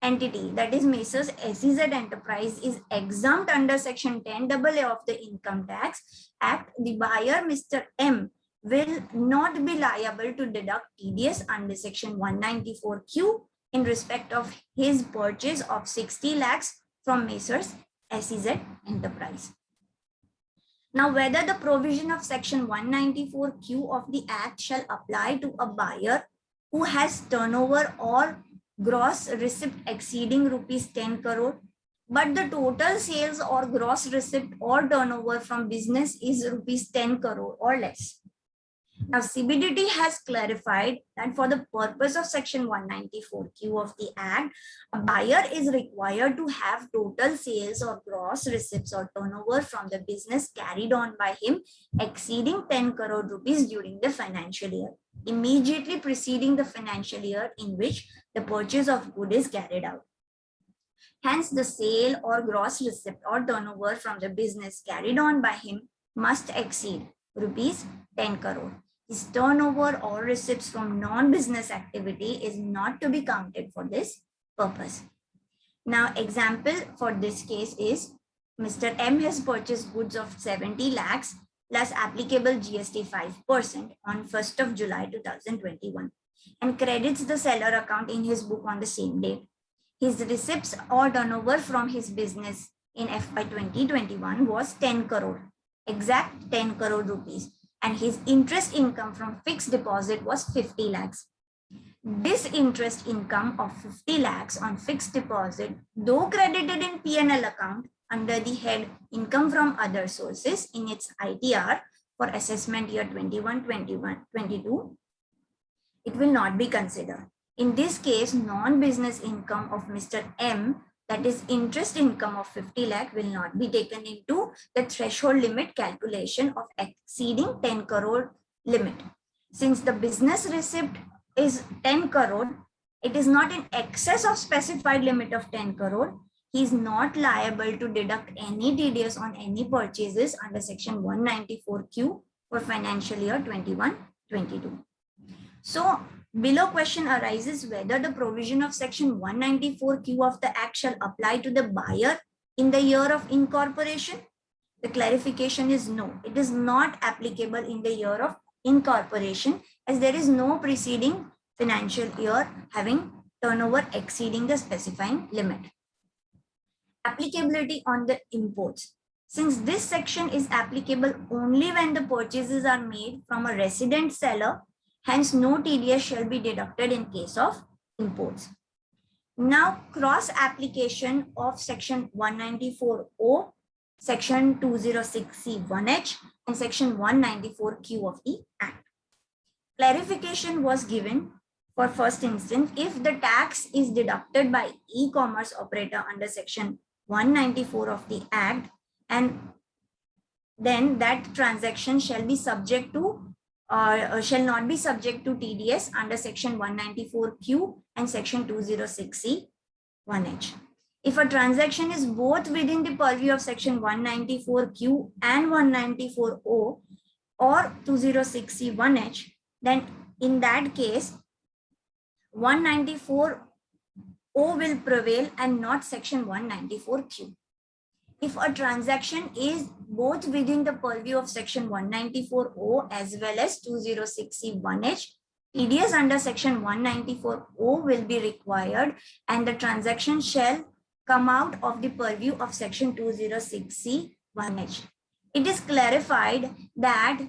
entity, that is Messrs. SEZ Enterprise, is exempt under section 10AA of the Income Tax Act, the buyer, Mr. M, will not be liable to deduct TDS under section 194Q in respect of his purchase of 60 lakhs from Messrs. SEZ Enterprise. Now, whether the provision of section 194Q of the Act shall apply to a buyer who has turnover or gross receipt exceeding rupees 10 crore, but the total sales or gross receipt or turnover from business is rupees 10 crore or less. Now, CBDT has clarified that for the purpose of section 194Q of the Act, a buyer is required to have total sales or gross receipts or turnover from the business carried on by him exceeding 10 crore rupees during the financial year, immediately preceding the financial year in which the purchase of good is carried out. Hence, the sale or gross receipt or turnover from the business carried on by him must exceed rupees 10 crore. His turnover or receipts from non-business activity is not to be counted for this purpose. Now, example for this case is Mr. M has purchased goods of 70 lakhs plus applicable GST 5% on 1st of July 2021 and credits the seller account in his book on the same date. His receipts or turnover from his business in FY 2021 was 10 crore, exact 10 crore rupees, and his interest income from fixed deposit was 50 lakhs. This interest income of 50 lakhs on fixed deposit, though credited in P&L account under the head income from other sources in its ITR for assessment year 21-22, it will not be considered. In this case, non-business income of Mr. M, that is interest income of 50 lakh, will not be taken into the threshold limit calculation of exceeding 10 crore limit. Since the business receipt is 10 crore, it is not in excess of specified limit of 10 crore. He is not liable to deduct any TDS on any purchases under section 194Q for financial year 21-22. So below question arises whether the provision of section 194Q of the Act shall apply to the buyer in the year of incorporation. The clarification is no, it is not applicable in the year of incorporation, as there is no preceding financial year having turnover exceeding the specifying limit. Applicability on the imports. Since this section is applicable only when the purchases are made from a resident seller, hence no TDS shall be deducted in case of imports. Now, cross application of section 194O, section 206C1H, and section 194Q of the Act. Clarification was given for first instance if the tax is deducted by e-commerce operator under section 194 of the Act, and then that transaction shall be subject to shall not be subject to TDS under section 194Q and section 206C1H. If a transaction is both within the purview of section 194Q and 194O or 206C1H, then in that case 194O will prevail and not section 194Q. If a transaction is both within the purview of section 194O as well as 206C1H, TDS under section 194O will be required and the transaction shall come out of the purview of section 206C1H. It is clarified that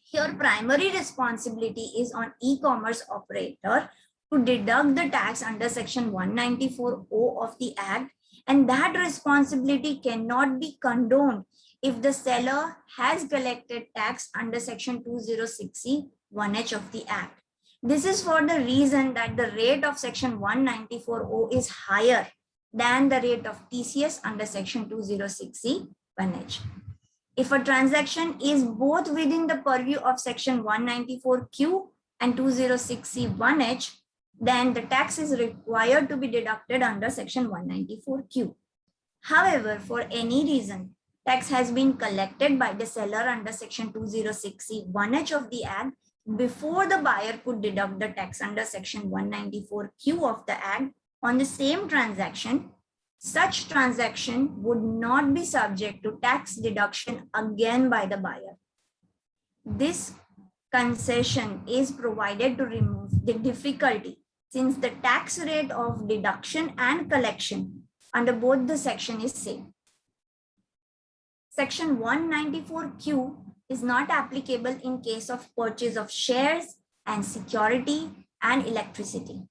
here primary responsibility is on e-commerce operator to deduct the tax under section 194O of the Act, and that responsibility cannot be condoned if the seller has collected tax under section 206C1H of the Act. This is for the reason that the rate of section 194O is higher than the rate of TCS under section 206C1H. If a transaction is both within the purview of section 194Q and 206C1H, then the tax is required to be deducted under section 194Q. However, for any reason, tax has been collected by the seller under section 206C1H of the Act before the buyer could deduct the tax under section 194Q of the Act on the same transaction, such transaction would not be subject to tax deduction again by the buyer. This concession is provided to remove the difficulty, since the tax rate of deduction and collection under both the section is same. Section 194Q is not applicable in case of purchase of shares and security and electricity.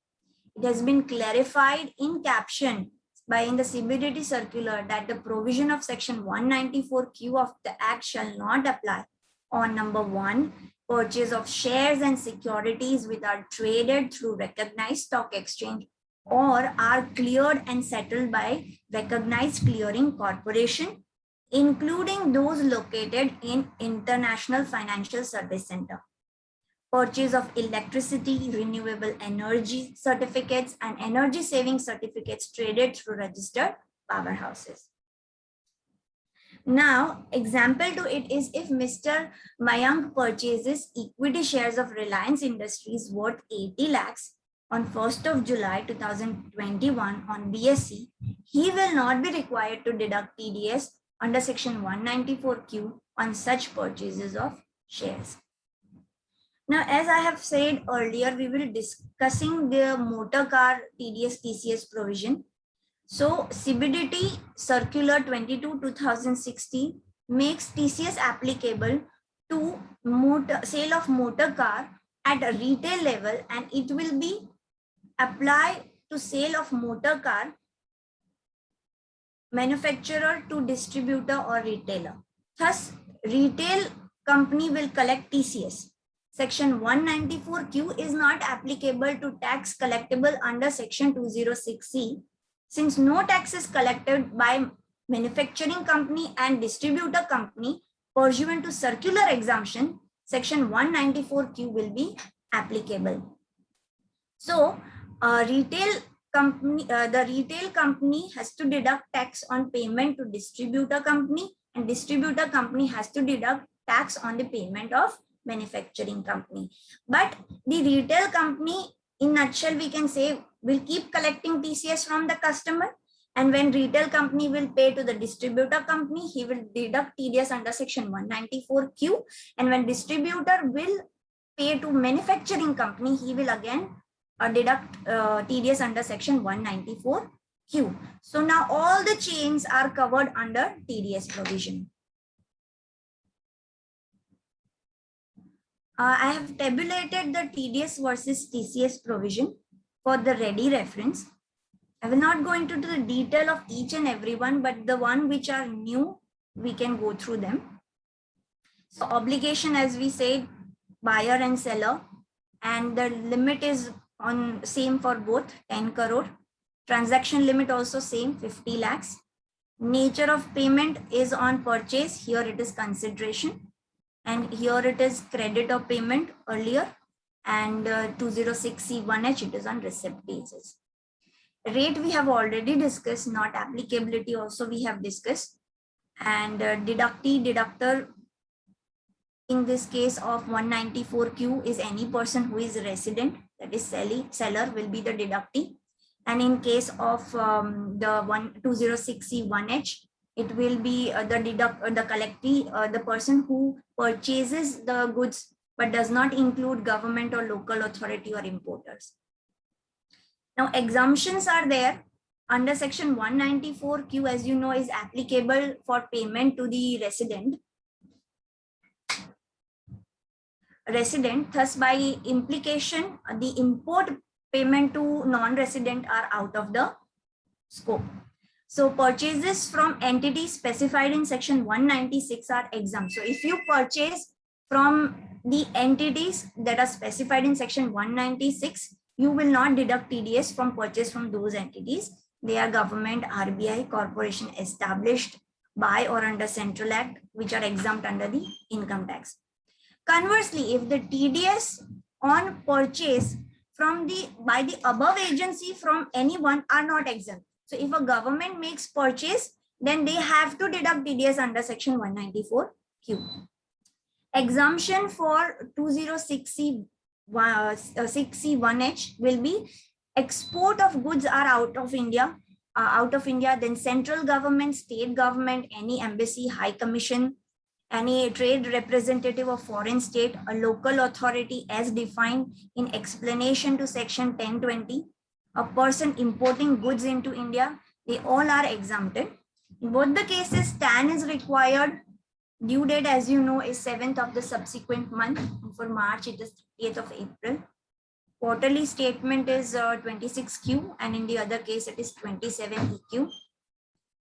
It has been clarified in caption in the CBDT circular that the provision of section 194Q of the Act shall not apply on number 1, purchase of shares and securities which are traded through recognized stock exchange or are cleared and settled by recognized clearing corporation, including those located in international financial service center. Purchase of electricity, renewable energy certificates and energy saving certificates traded through registered powerhouses. Now, example to it is if Mr. Mayank purchases equity shares of Reliance Industries worth 80 lakhs on 1st of July 2021 on BSE, he will not be required to deduct TDS under section 194Q on such purchases of shares. Now, as I have said earlier, we will discussing the motor car TDS TCS provision. So CBDT Circular 22/2016 makes TCS applicable to sale of motor car at a retail level, and it will be applied to sale of motor car manufacturer to distributor or retailer. Thus, retail company will collect TCS. Section 194Q is not applicable to tax collectible under Section 206C, since no tax is collected by manufacturing company and distributor company pursuant to circular exemption. Section 194Q will be applicable. So, the retail company has to deduct tax on payment to distributor company, and distributor company has to deduct tax on the payment of manufacturing company. But the retail company, in nutshell, we can say, will keep collecting TCS from the customer, and when retail company will pay to the distributor company, he will deduct TDS under Section 194Q, and when distributor will pay to manufacturing company, he will again deduct TDS under Section 194Q. So now all the chains are covered under TDS provision. I have tabulated the TDS versus TCS provision for the ready reference. I will not go into the detail of each and every one, but the one which are new, we can go through them. So obligation, as we said, buyer and seller, and the limit is on same for both, 10 crore. Transaction limit also same, 50 lakhs. Nature of payment is on purchase. Here it is consideration, and here it is credit or payment earlier, and 206C1H, it is on receipt basis. Rate we have already discussed, not applicability also we have discussed, and deductee, deductor in this case of 194Q is any person who is resident, that is seller will be the deductee. And in case of the 206C1H, it will be the collectee, the person who purchases the goods but does not include government or local authority or importers. Now exemptions are there under Section 194Q, as you know, is applicable for payment to the resident. Thus by implication, the import payment to non-resident are out of the scope. So purchases from entities specified in Section 196 are exempt. So if you purchase from the entities that are specified in Section 196, you will not deduct TDS from purchase from those entities. They are government, RBI, corporation established by or under Central Act, which are exempt under the income tax. Conversely, if the TDS on purchase by the above agency from anyone are not exempt. So if a government makes purchase, then they have to deduct TDS under Section 194Q. Exemption for 206C1H will be export of goods are out of India, then central government, state government, any embassy, high commission, any trade representative of foreign state, a local authority as defined in explanation to Section 1020, a person importing goods into India, they all are exempted. In both the cases, TAN is required. Due date, as you know, is 7th of the subsequent month. For March, it is 8th of April. Quarterly statement is 26Q, and in the other case, it is 27EQ.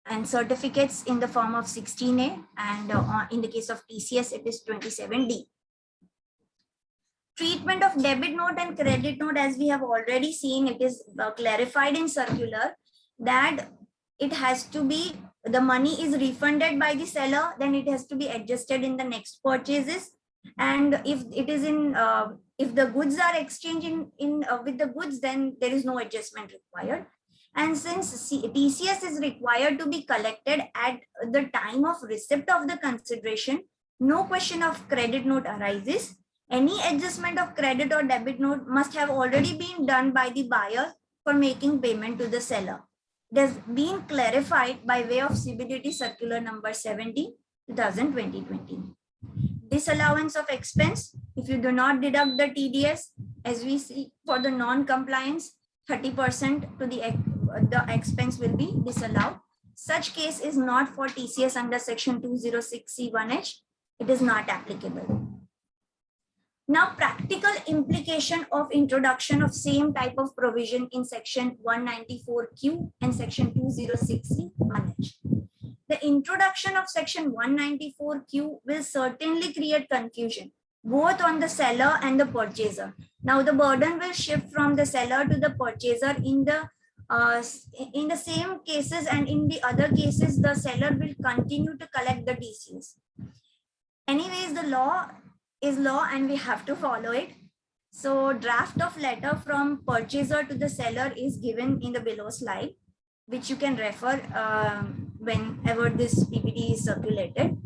And certificates in the form of 16A, and in the case of TCS, it is 27D. Treatment of debit note and credit note, as we have already seen, it is clarified in circular that it has to be, the money is refunded by the seller, then it has to be adjusted in the next purchases. And if it is in, if the goods are exchanged with the goods, then there is no adjustment required. And since TCS is required to be collected at the time of receipt of the consideration, no question of credit note arises. Any adjustment of credit or debit note must have already been done by the buyer for making payment to the seller. It has been clarified by way of CBDT Circular number 70, 2020. Disallowance of expense, if you do not deduct the TDS, as we see for the non-compliance, 30% to the expense will be disallowed. Such case is not for TCS under Section 206C1H. It is not applicable. Now, practical implication of introduction of same type of provision in Section 194Q and Section 206C1H. The introduction of Section 194Q will certainly create confusion, both on the seller and the purchaser. Now the burden will shift from the seller to the purchaser in the same cases, and in the other cases, the seller will continue to collect the TCS. Anyways, the law is law and we have to follow it. So draft of letter from purchaser to the seller is given in the below slide, which you can refer whenever this PPT is circulated.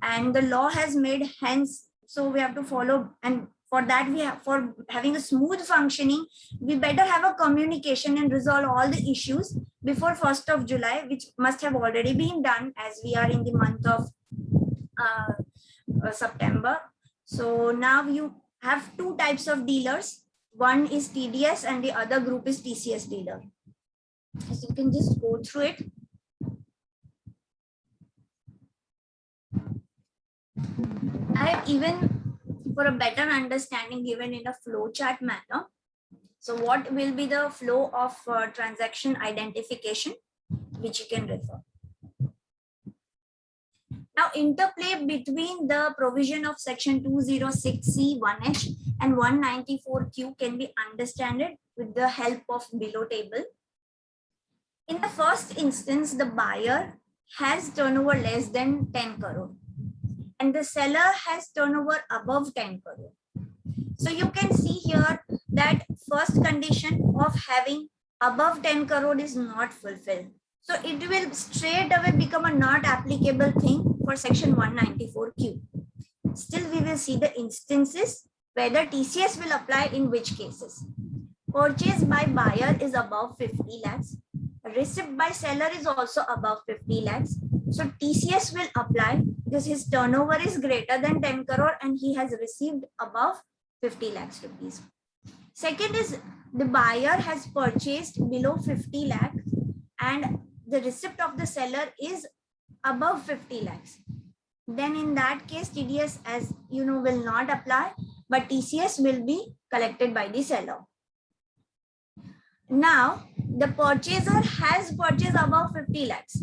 And the law has made, hence, so we have to follow, and for that we have, for having a smooth functioning, we better have a communication and resolve all the issues before 1st of July, which must have already been done as we are in the month of September. So now you have two types of dealers. One is TDS and the other group is TCS dealer. So you can just go through it. I have even, for a better understanding, given in a flow chart manner. So what will be the flow of transaction identification, which you can refer. Now, interplay between the provision of section 206C 1H and 194Q can be understood with the help of below table. In the first instance, the buyer has turnover less than 10 crore and the seller has turnover above 10 crore. So you can see here that first condition of having above 10 crore is not fulfilled. So it will straight away become a not applicable thing for section 194Q. Still, we will see the instances whether TCS will apply in which cases. Purchase by buyer is above 50 lakhs. Receipt by seller is also above 50 lakhs. So TCS will apply because his turnover is greater than 10 crore and he has received above 50 lakhs rupees. Second is the buyer has purchased below 50 lakhs and the receipt of the seller is above 50 lakhs. Then in that case, TDS, as you know, will not apply, but TCS will be collected by the seller. Now, the purchaser has purchased above 50 lakhs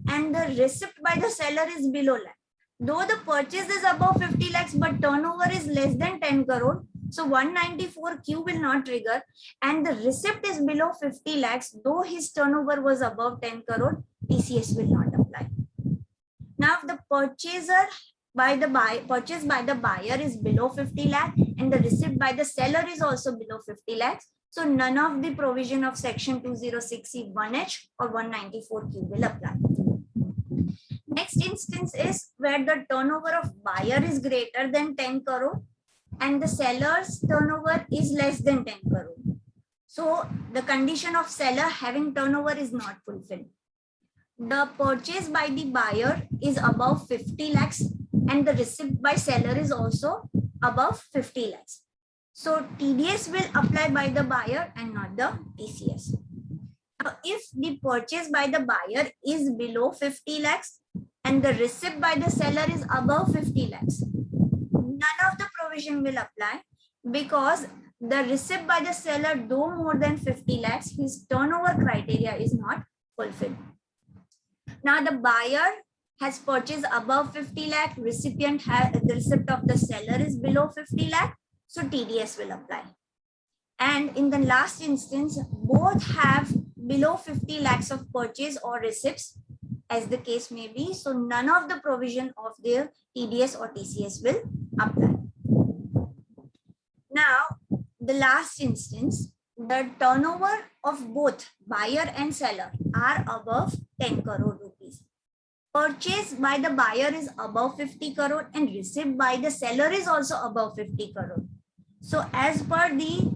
and the receipt by the seller is below lakh. Though the purchase is above 50 lakhs, but turnover is less than 10 crore, so 194Q will not trigger, and the receipt is below 50 lakhs, though his turnover was above 10 crore, TCS will not apply. Now, if the purchase by the buyer is below 50 lakh and the receipt by the seller is also below 50 lakhs, so none of the provision of section 206C 1H or 194Q will apply. Next instance is where the turnover of buyer is greater than 10 crore and the seller's turnover is less than 10 crore. So the condition of seller having turnover is not fulfilled. The purchase by the buyer is above 50 lakhs and the receipt by seller is also above 50 lakhs. So TDS will apply by the buyer and not the TCS. Now, if the purchase by the buyer is below 50 lakhs and the receipt by the seller is above 50 lakhs, none of the provision will apply because the receipt by the seller, though more than 50 lakhs, his turnover criteria is not fulfilled. Now the buyer has purchased above 50 lakh, recipient has the receipt of the seller is below 50 lakh, so TDS will apply. And in the last instance, both have below 50 lakhs of purchase or receipts, as the case may be, so none of the provision of their TDS or TCS will apply. Now, the last instance, the turnover of both buyer and seller are above 10 crore rupees. Purchase by the buyer is above 50 crore and receipt by the seller is also above 50 crore. So as per the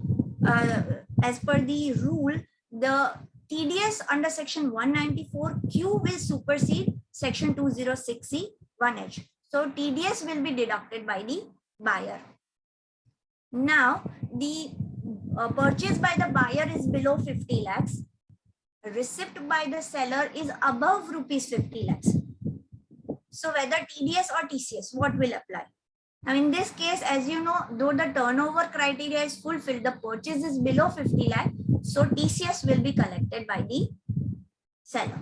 rule, the TDS under section 194Q will supersede section 206C 1H. So TDS will be deducted by the buyer. Now the purchase by the buyer is below 50 lakhs. Receipt by the seller is above rupees 50 lakhs. So whether TDS or TCS, what will apply? Now in this case, as you know, though the turnover criteria is fulfilled, the purchase is below 50 lakh. So TCS will be collected by the seller.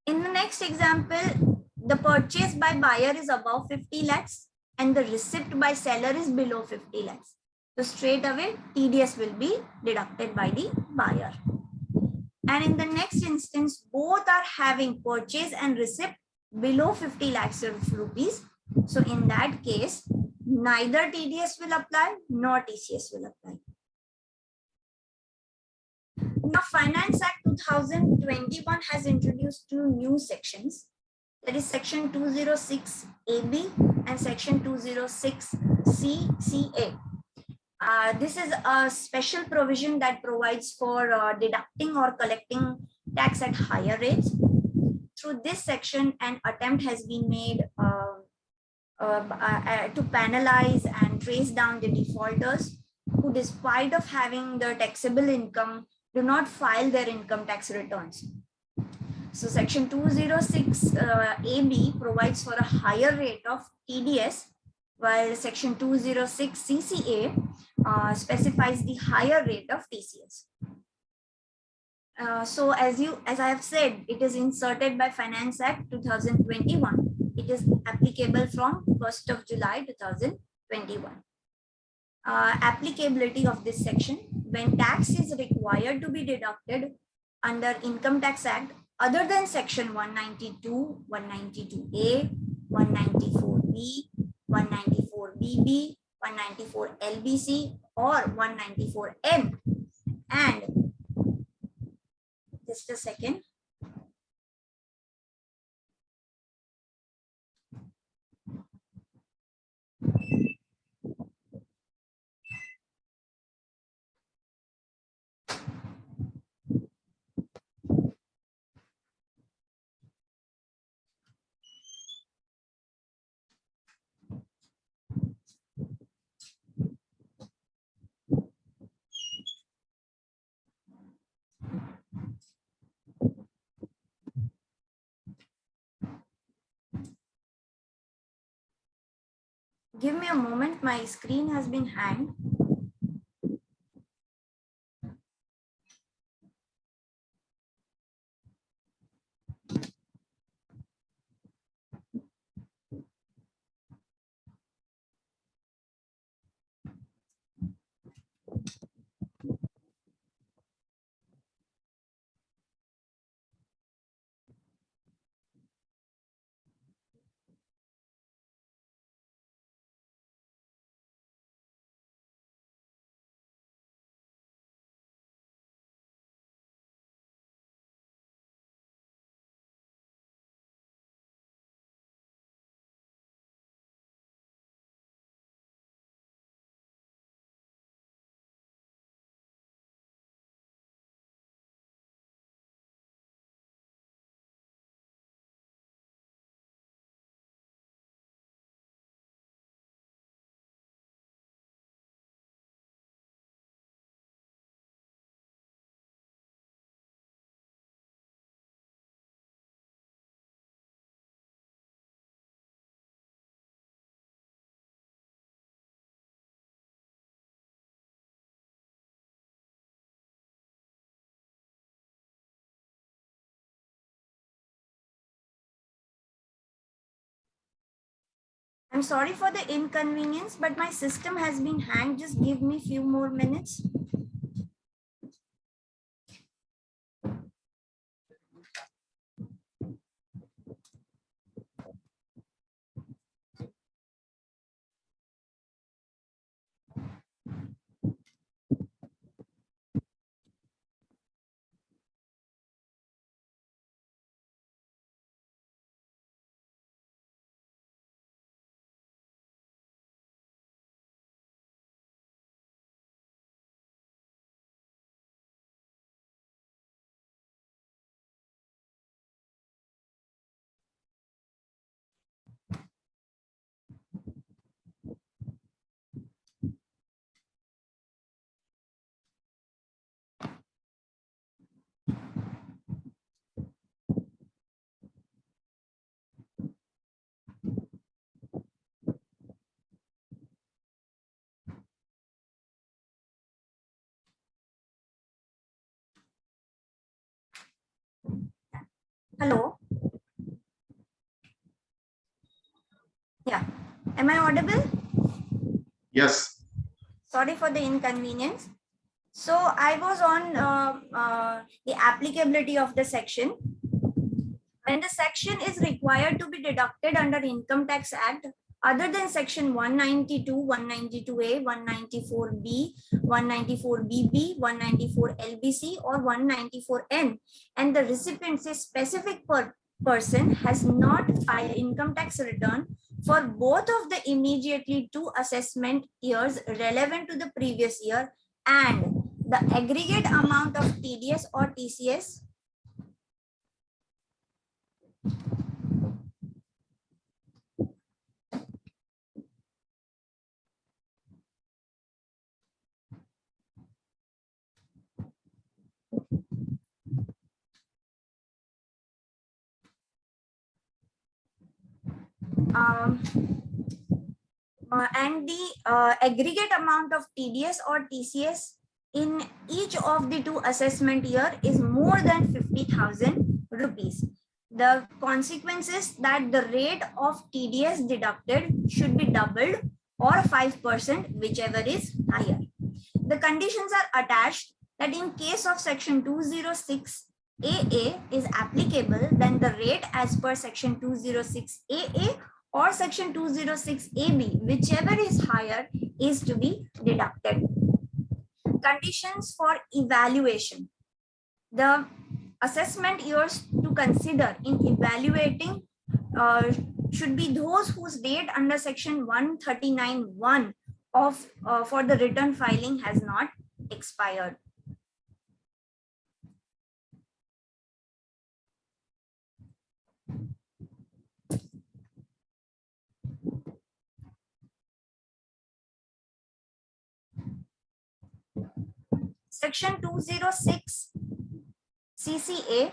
In the next example, the purchase by buyer is above 50 lakhs and the receipt by seller is below 50 lakhs. So straight away TDS will be deducted by the buyer. And in the next instance, both are having purchase and receipt below 50 lakhs of rupees. So in that case, neither TDS will apply nor TCS will apply. Now, Finance Act 2021 has introduced two new sections. That is Section 206AB and Section 206CCA. This is a special provision that provides for deducting or collecting tax at higher rates. Through this section, an attempt has been made to penalize and trace down the defaulters who, despite of having the taxable income, do not file their income tax returns. So Section 206AB provides for a higher rate of TDS, while Section 206 CCA specifies the higher rate of TCS. So as I have said, it is inserted by Finance Act 2021. It is applicable from 1st of July 2021. Applicability of this section: when tax is required to be deducted under Income Tax Act other than Section 192, 192A, 194B, 194BB, 194 LBC, or 194M, and just a second. Give me a moment, my screen has been hanged. I'm sorry for the inconvenience, but my system has been hanged. Just give me a few more minutes. Hello. Yeah. Am I audible? Yes. Sorry for the inconvenience. So I was on the applicability of the section. When the section is required to be deducted under Income Tax Act, other than section 192, 192A, 194B, 194BB, 194 LBC, or 194N, and the recipient is specific person has not filed income tax return for both of the immediately two assessment years relevant to the previous year, and the aggregate amount of TDS or TCS and the aggregate amount of TDS or TCS in each of the two assessment year is more than 50,000 rupees. The consequence is that the rate of TDS deducted should be doubled or 5%, whichever is higher. The conditions are attached that in case of section 206 AA is applicable, then the rate as per section 206 AA or section 206 AB, whichever is higher, is to be deducted. Conditions for evaluation. The assessment years to consider in evaluating should be those whose date under section 139(1) of for the return filing has not expired. Section 206 CCA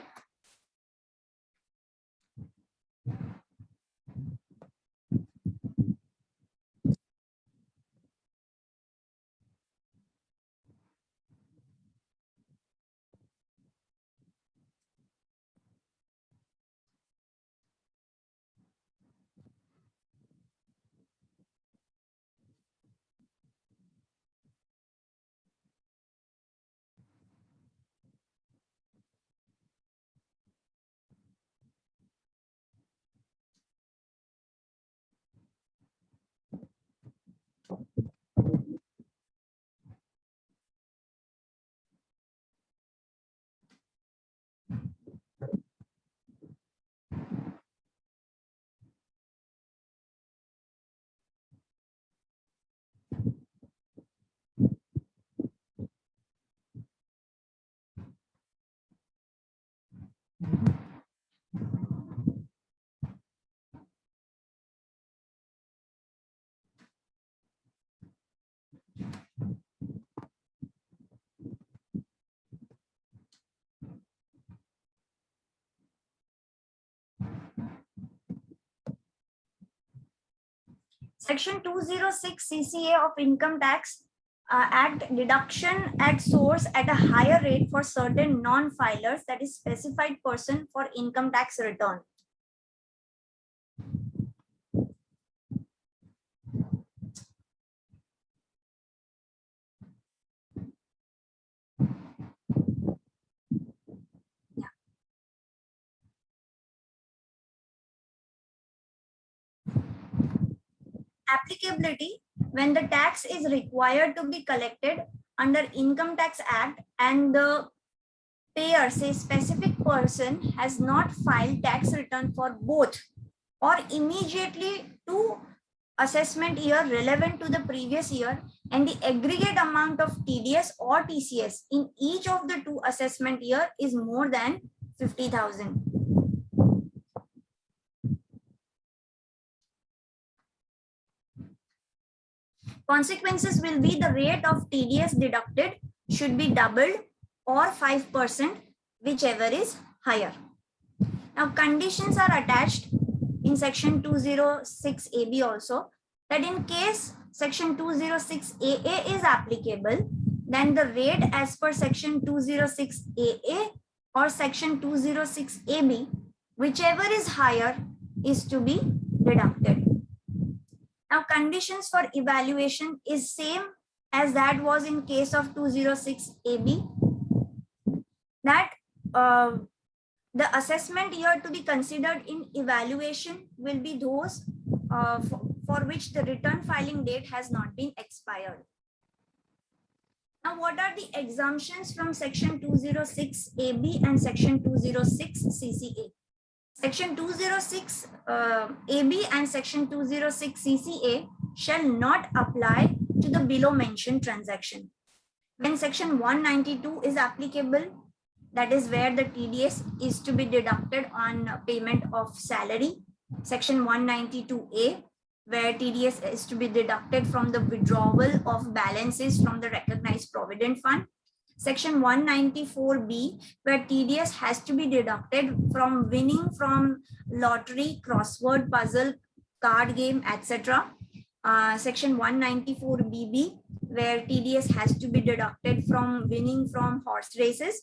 Section 206 CCA of Income Tax Act, deduction at source at a higher rate for certain non-filers, that is specified person for income tax return. Applicability: when the tax is required to be collected under Income Tax Act and the payer, say specific person, has not filed tax return for both or immediately two assessment year relevant to the previous year, and the aggregate amount of TDS or TCS in each of the two assessment year is more than 50,000. Consequences will be the rate of TDS deducted should be doubled or 5%, whichever is higher. Now, conditions are attached in section 206 AB also, that in case section 206 AA is applicable, then the rate as per section 206 AA or section 206 AB, whichever is higher, is to be deducted. Now, conditions for evaluation is same as that was in case of 206 AB, that the assessment year to be considered in evaluation will be those for which the return filing date has not been expired. Now, what are the exemptions from section 206 AB and section 206 CCA? Section 206 AB and section 206 CCA shall not apply to the below mentioned transaction. When section 192 is applicable, that is where the TDS is to be deducted on payment of salary. Section 192A, where TDS is to be deducted from the withdrawal of balances from the recognized provident fund. Section 194B, where TDS has to be deducted from winning from lottery, crossword puzzle, card game, etc. Section 194BB, where TDS has to be deducted from winning from horse races.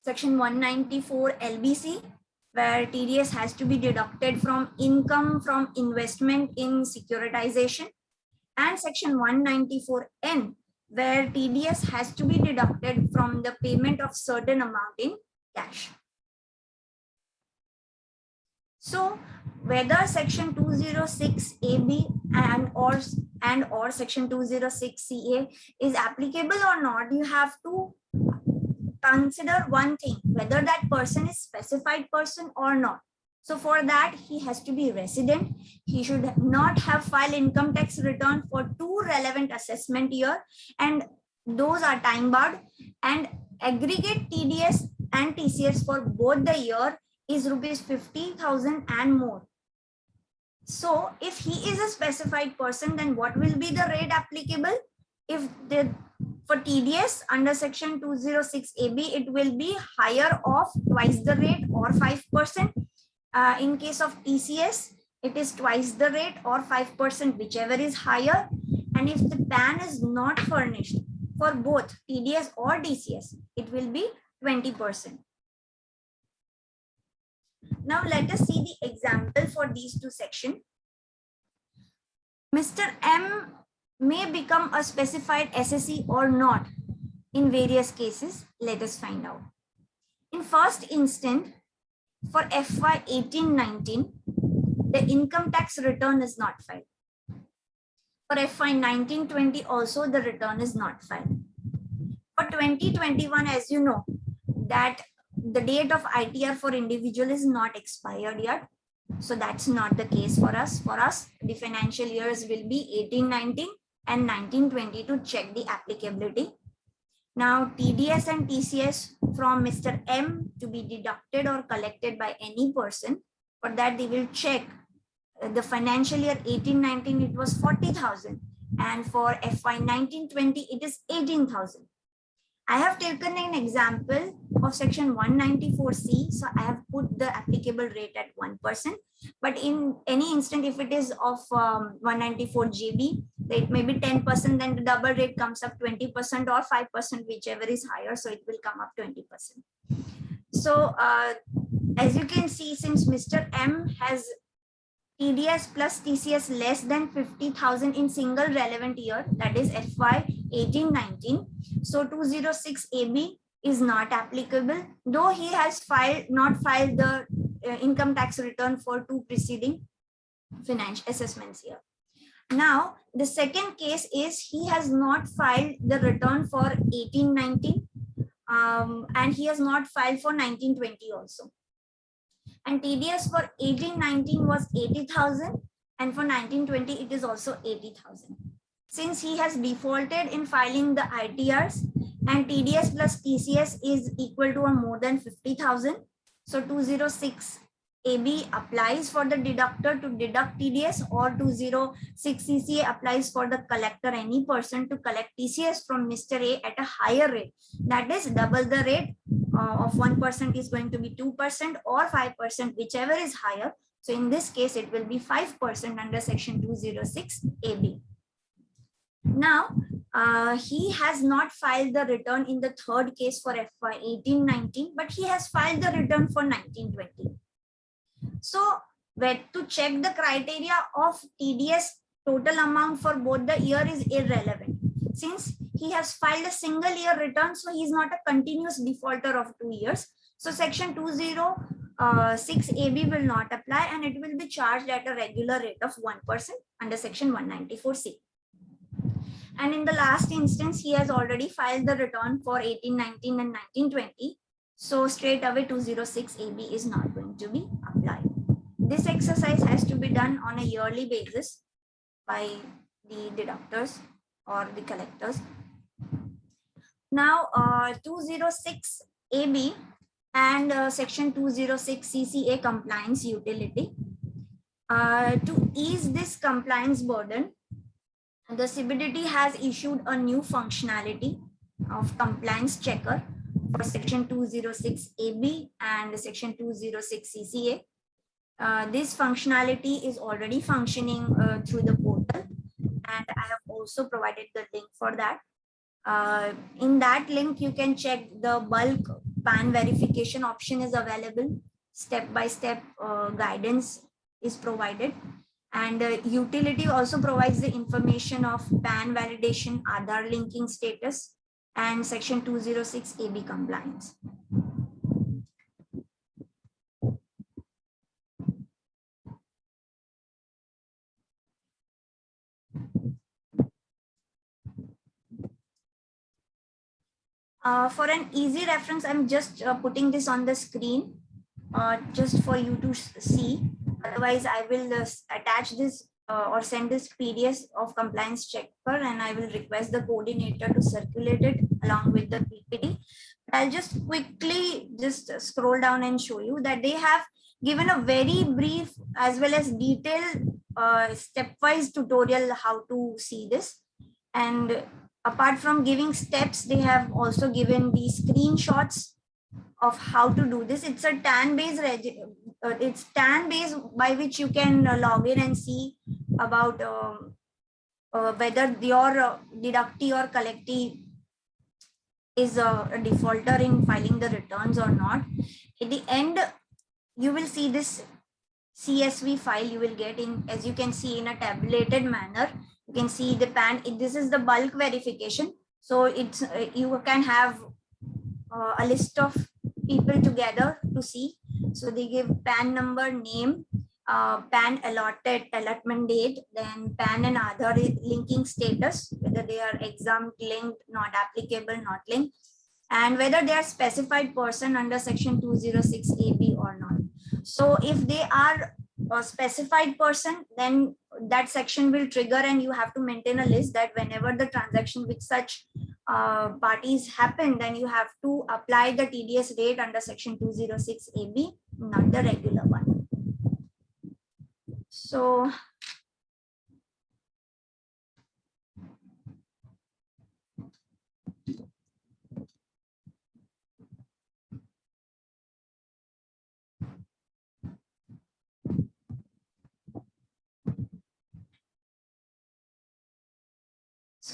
Section 194 LBC, where TDS has to be deducted from income from investment in securitization. And section 194N, where TDS has to be deducted from the payment of certain amount in cash. So whether section 206 AB and or section 206 CA is applicable or not, you have to consider one thing, whether that person is specified person or not. So for that, he has to be resident. He should not have filed income tax return for 2 relevant assessment year, and those are time barred, and aggregate TDS and TCS for both the year is rupees 50,000 and more. So if he is a specified person, then what will be the rate applicable? If for TDS under section 206 AB, it will be higher of twice the rate or 5%. In case of TCS, it is twice the rate or 5%, whichever is higher. And if the PAN is not furnished for both TDS or TCS, it will be 20%. Now let us see the example for these two sections. Mr. M may become a specified SSE or not in various cases. Let us find out. In first instance, for FY 18-19, the income tax return is not filed. For FY 19-20 also, the return is not filed. For 2021, as you know, that the date of ITR for individual is not expired yet. So that's not the case for us. For us, the financial years will be 18-19 and 19-20 to check the applicability. Now, TDS and TCS from Mr. M to be deducted or collected by any person. For that, they will check the financial year 18-19, it was 40,000. And for FY 19-20, it is 18,000. I have taken an example of section 194C. So I have put the applicable rate at 1%. But in any instant, if it is of 194 GB, it may be 10%, then the double rate comes up 20% or 5%, whichever is higher. So it will come up 20%. So as you can see, since Mr. M has TDS plus TCS less than 50,000 in single relevant year, that is FY 18-19. So 206 AB is not applicable, though he has not filed the income tax return for 2 preceding financial assessments year. Now, the second case is he has not filed the return for 18-19 and he has not filed for 19-20 also. And TDS for 18-19 was 80,000 and for 19-20 it is also 80,000. Since he has defaulted in filing the ITRs and TDS plus TCS is equal to or more than 50,000, so 206 AB applies for the deductor to deduct TDS, or 206 CCA applies for the collector, any person, to collect TCS from Mr. A at a higher rate. That is double the rate of 1% is going to be 2% or 5%, whichever is higher. So in this case, it will be 5% under section 206 AB. Now, he has not filed the return in the third case for FY 18-19, but he has filed the return for 19-20. So, to check the criteria of TDS total amount for both the year is irrelevant. Since he has filed a single year return, so he is not a continuous defaulter of 2 years. So section 206 AB will not apply, and it will be charged at a regular rate of 1% under section 194C. And in the last instance, he has already filed the return for 1819 and 1920. So straight away 206 AB is not going to be applied. This exercise has to be done on a yearly basis by the deductors or the collectors. Now 206 AB and section 206 CCA compliance utility. To ease this compliance burden, the CBDT has issued a new functionality of compliance checker for section 206 AB and section 206 CCA. This functionality is already functioning through the portal, and I have also provided the link for that. In that link, you can check the bulk PAN verification option is available. Step-by-step guidance is provided. And utility also provides the information of PAN validation, Aadhaar linking status, and section 206 AB compliance. For an easy reference, I'm just putting this on the screen just for you to see. Otherwise, I will attach this or send this PDF of compliance checker, and I will request the coordinator to circulate it along with the PPT. I'll just quickly just scroll down and show you that they have given a very brief as well as detailed stepwise tutorial how to see this. And apart from giving steps, they have also given the screenshots of how to do this. It's a TAN based by which you can log in and see about whether your deductee or collectee is a defaulter in filing the returns or not. At the end, you will see this CSV file you will get in, as you can see, in a tabulated manner. You can see the PAN. This is the bulk verification. So it's you can have a list of people together to see. So they give PAN number, name, PAN allotment date, then PAN and Aadhaar linking status, whether they are exempt, linked, not applicable, not linked, and whether they are specified person under section 206 AB or not. So if they are a specified person, then that section will trigger, and you have to maintain a list that whenever the transaction with such parties happen, then you have to apply the TDS rate under section 206 AB, not the regular one. So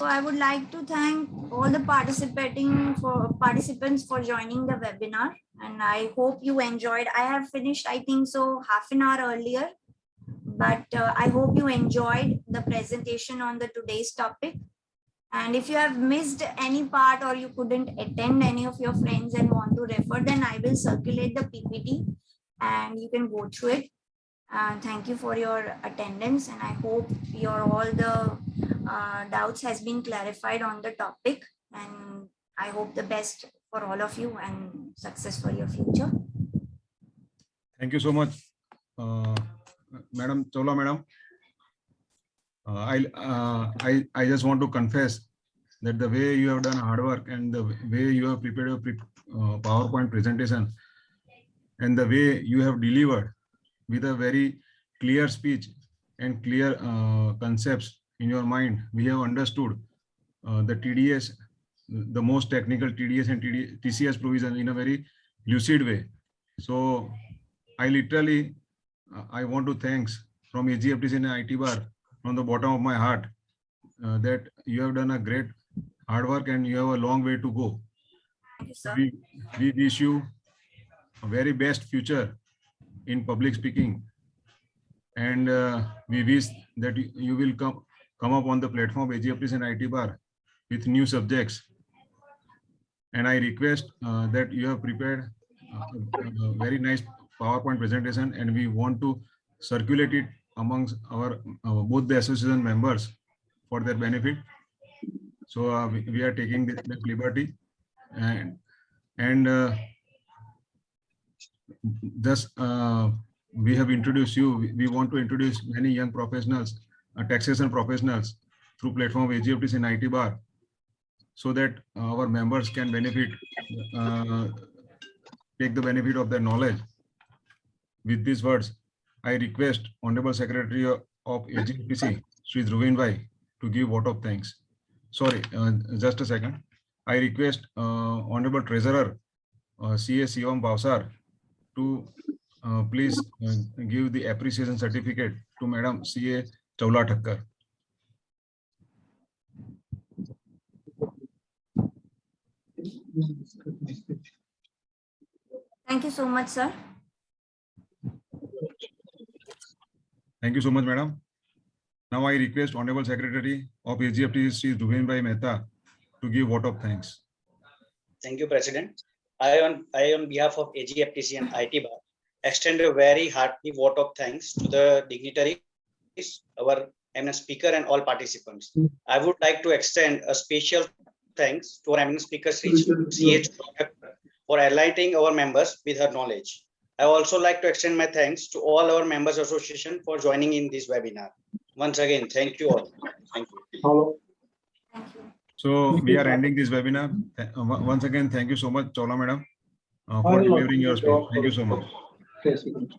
I would like to thank all the participants for joining the webinar, and I hope you enjoyed. I have finished, I think so, half an hour earlier, but I hope you enjoyed the presentation on the today's topic. And if you have missed any part or you couldn't attend, any of your friends and want to refer, then I will circulate the PPT and you can go through it. Thank you for your attendance, and I hope your all the doubts has been clarified on the topic, and I hope the best for all of you and success for your future. Thank you so much, Madam Chawla, Madam. I just want to confess that the way you have done hard work and the way you have prepared a PowerPoint presentation and the way you have delivered with a very clear speech and clear concepts in your mind, we have understood the TDS, the most technical TDS and TCS provision in a very lucid way. So I literally, I want to thanks from AGFTC and IT Bar from the bottom of my heart that you have done a great hard work and you have a long way to go. Thank you, sir. We wish you a very best future in public speaking. and we wish that you will come up on the platform AGFTC and IT bar with new subjects. And I request that you have prepared a very nice PowerPoint presentation, and we want to circulate it amongst our both the association members for their benefit. So we are taking that liberty, and thus we have introduced you. We want to introduce many young professionals, taxation professionals, through platform AGFTC and IT bar, so that our members can benefit, take the benefit of their knowledge. With these words, I request Honorable Secretary of AGFTC, Shri Dhruvin Bhai, to give vote of thanks. Sorry, just a second. I request Honorable Treasurer, CA Shivam Bhavsar, to please give the appreciation certificate to Madam CA Chola Thakkar. Thank you so much, sir. Thank you so much, Madam. Now I request Honorable Secretary of AGFTC, Shri Dhruvin Bhai Mehta, to give vote of thanks. Thank you, President. I on behalf of AGFTC and IT bar, extend a very hearty vote of thanks to the dignitaries, our eminent speaker, and all participants. I would like to extend a special thanks to our eminent speaker, CH, for enlightening our members with her knowledge. I also like to extend my thanks to all our members association for joining in this webinar. Once again, thank you all. Thank you. Thank you. So we are ending this webinar. Once again, thank you so much, Chola Madam, for delivering your speech. Thank you so much. 10 minutes.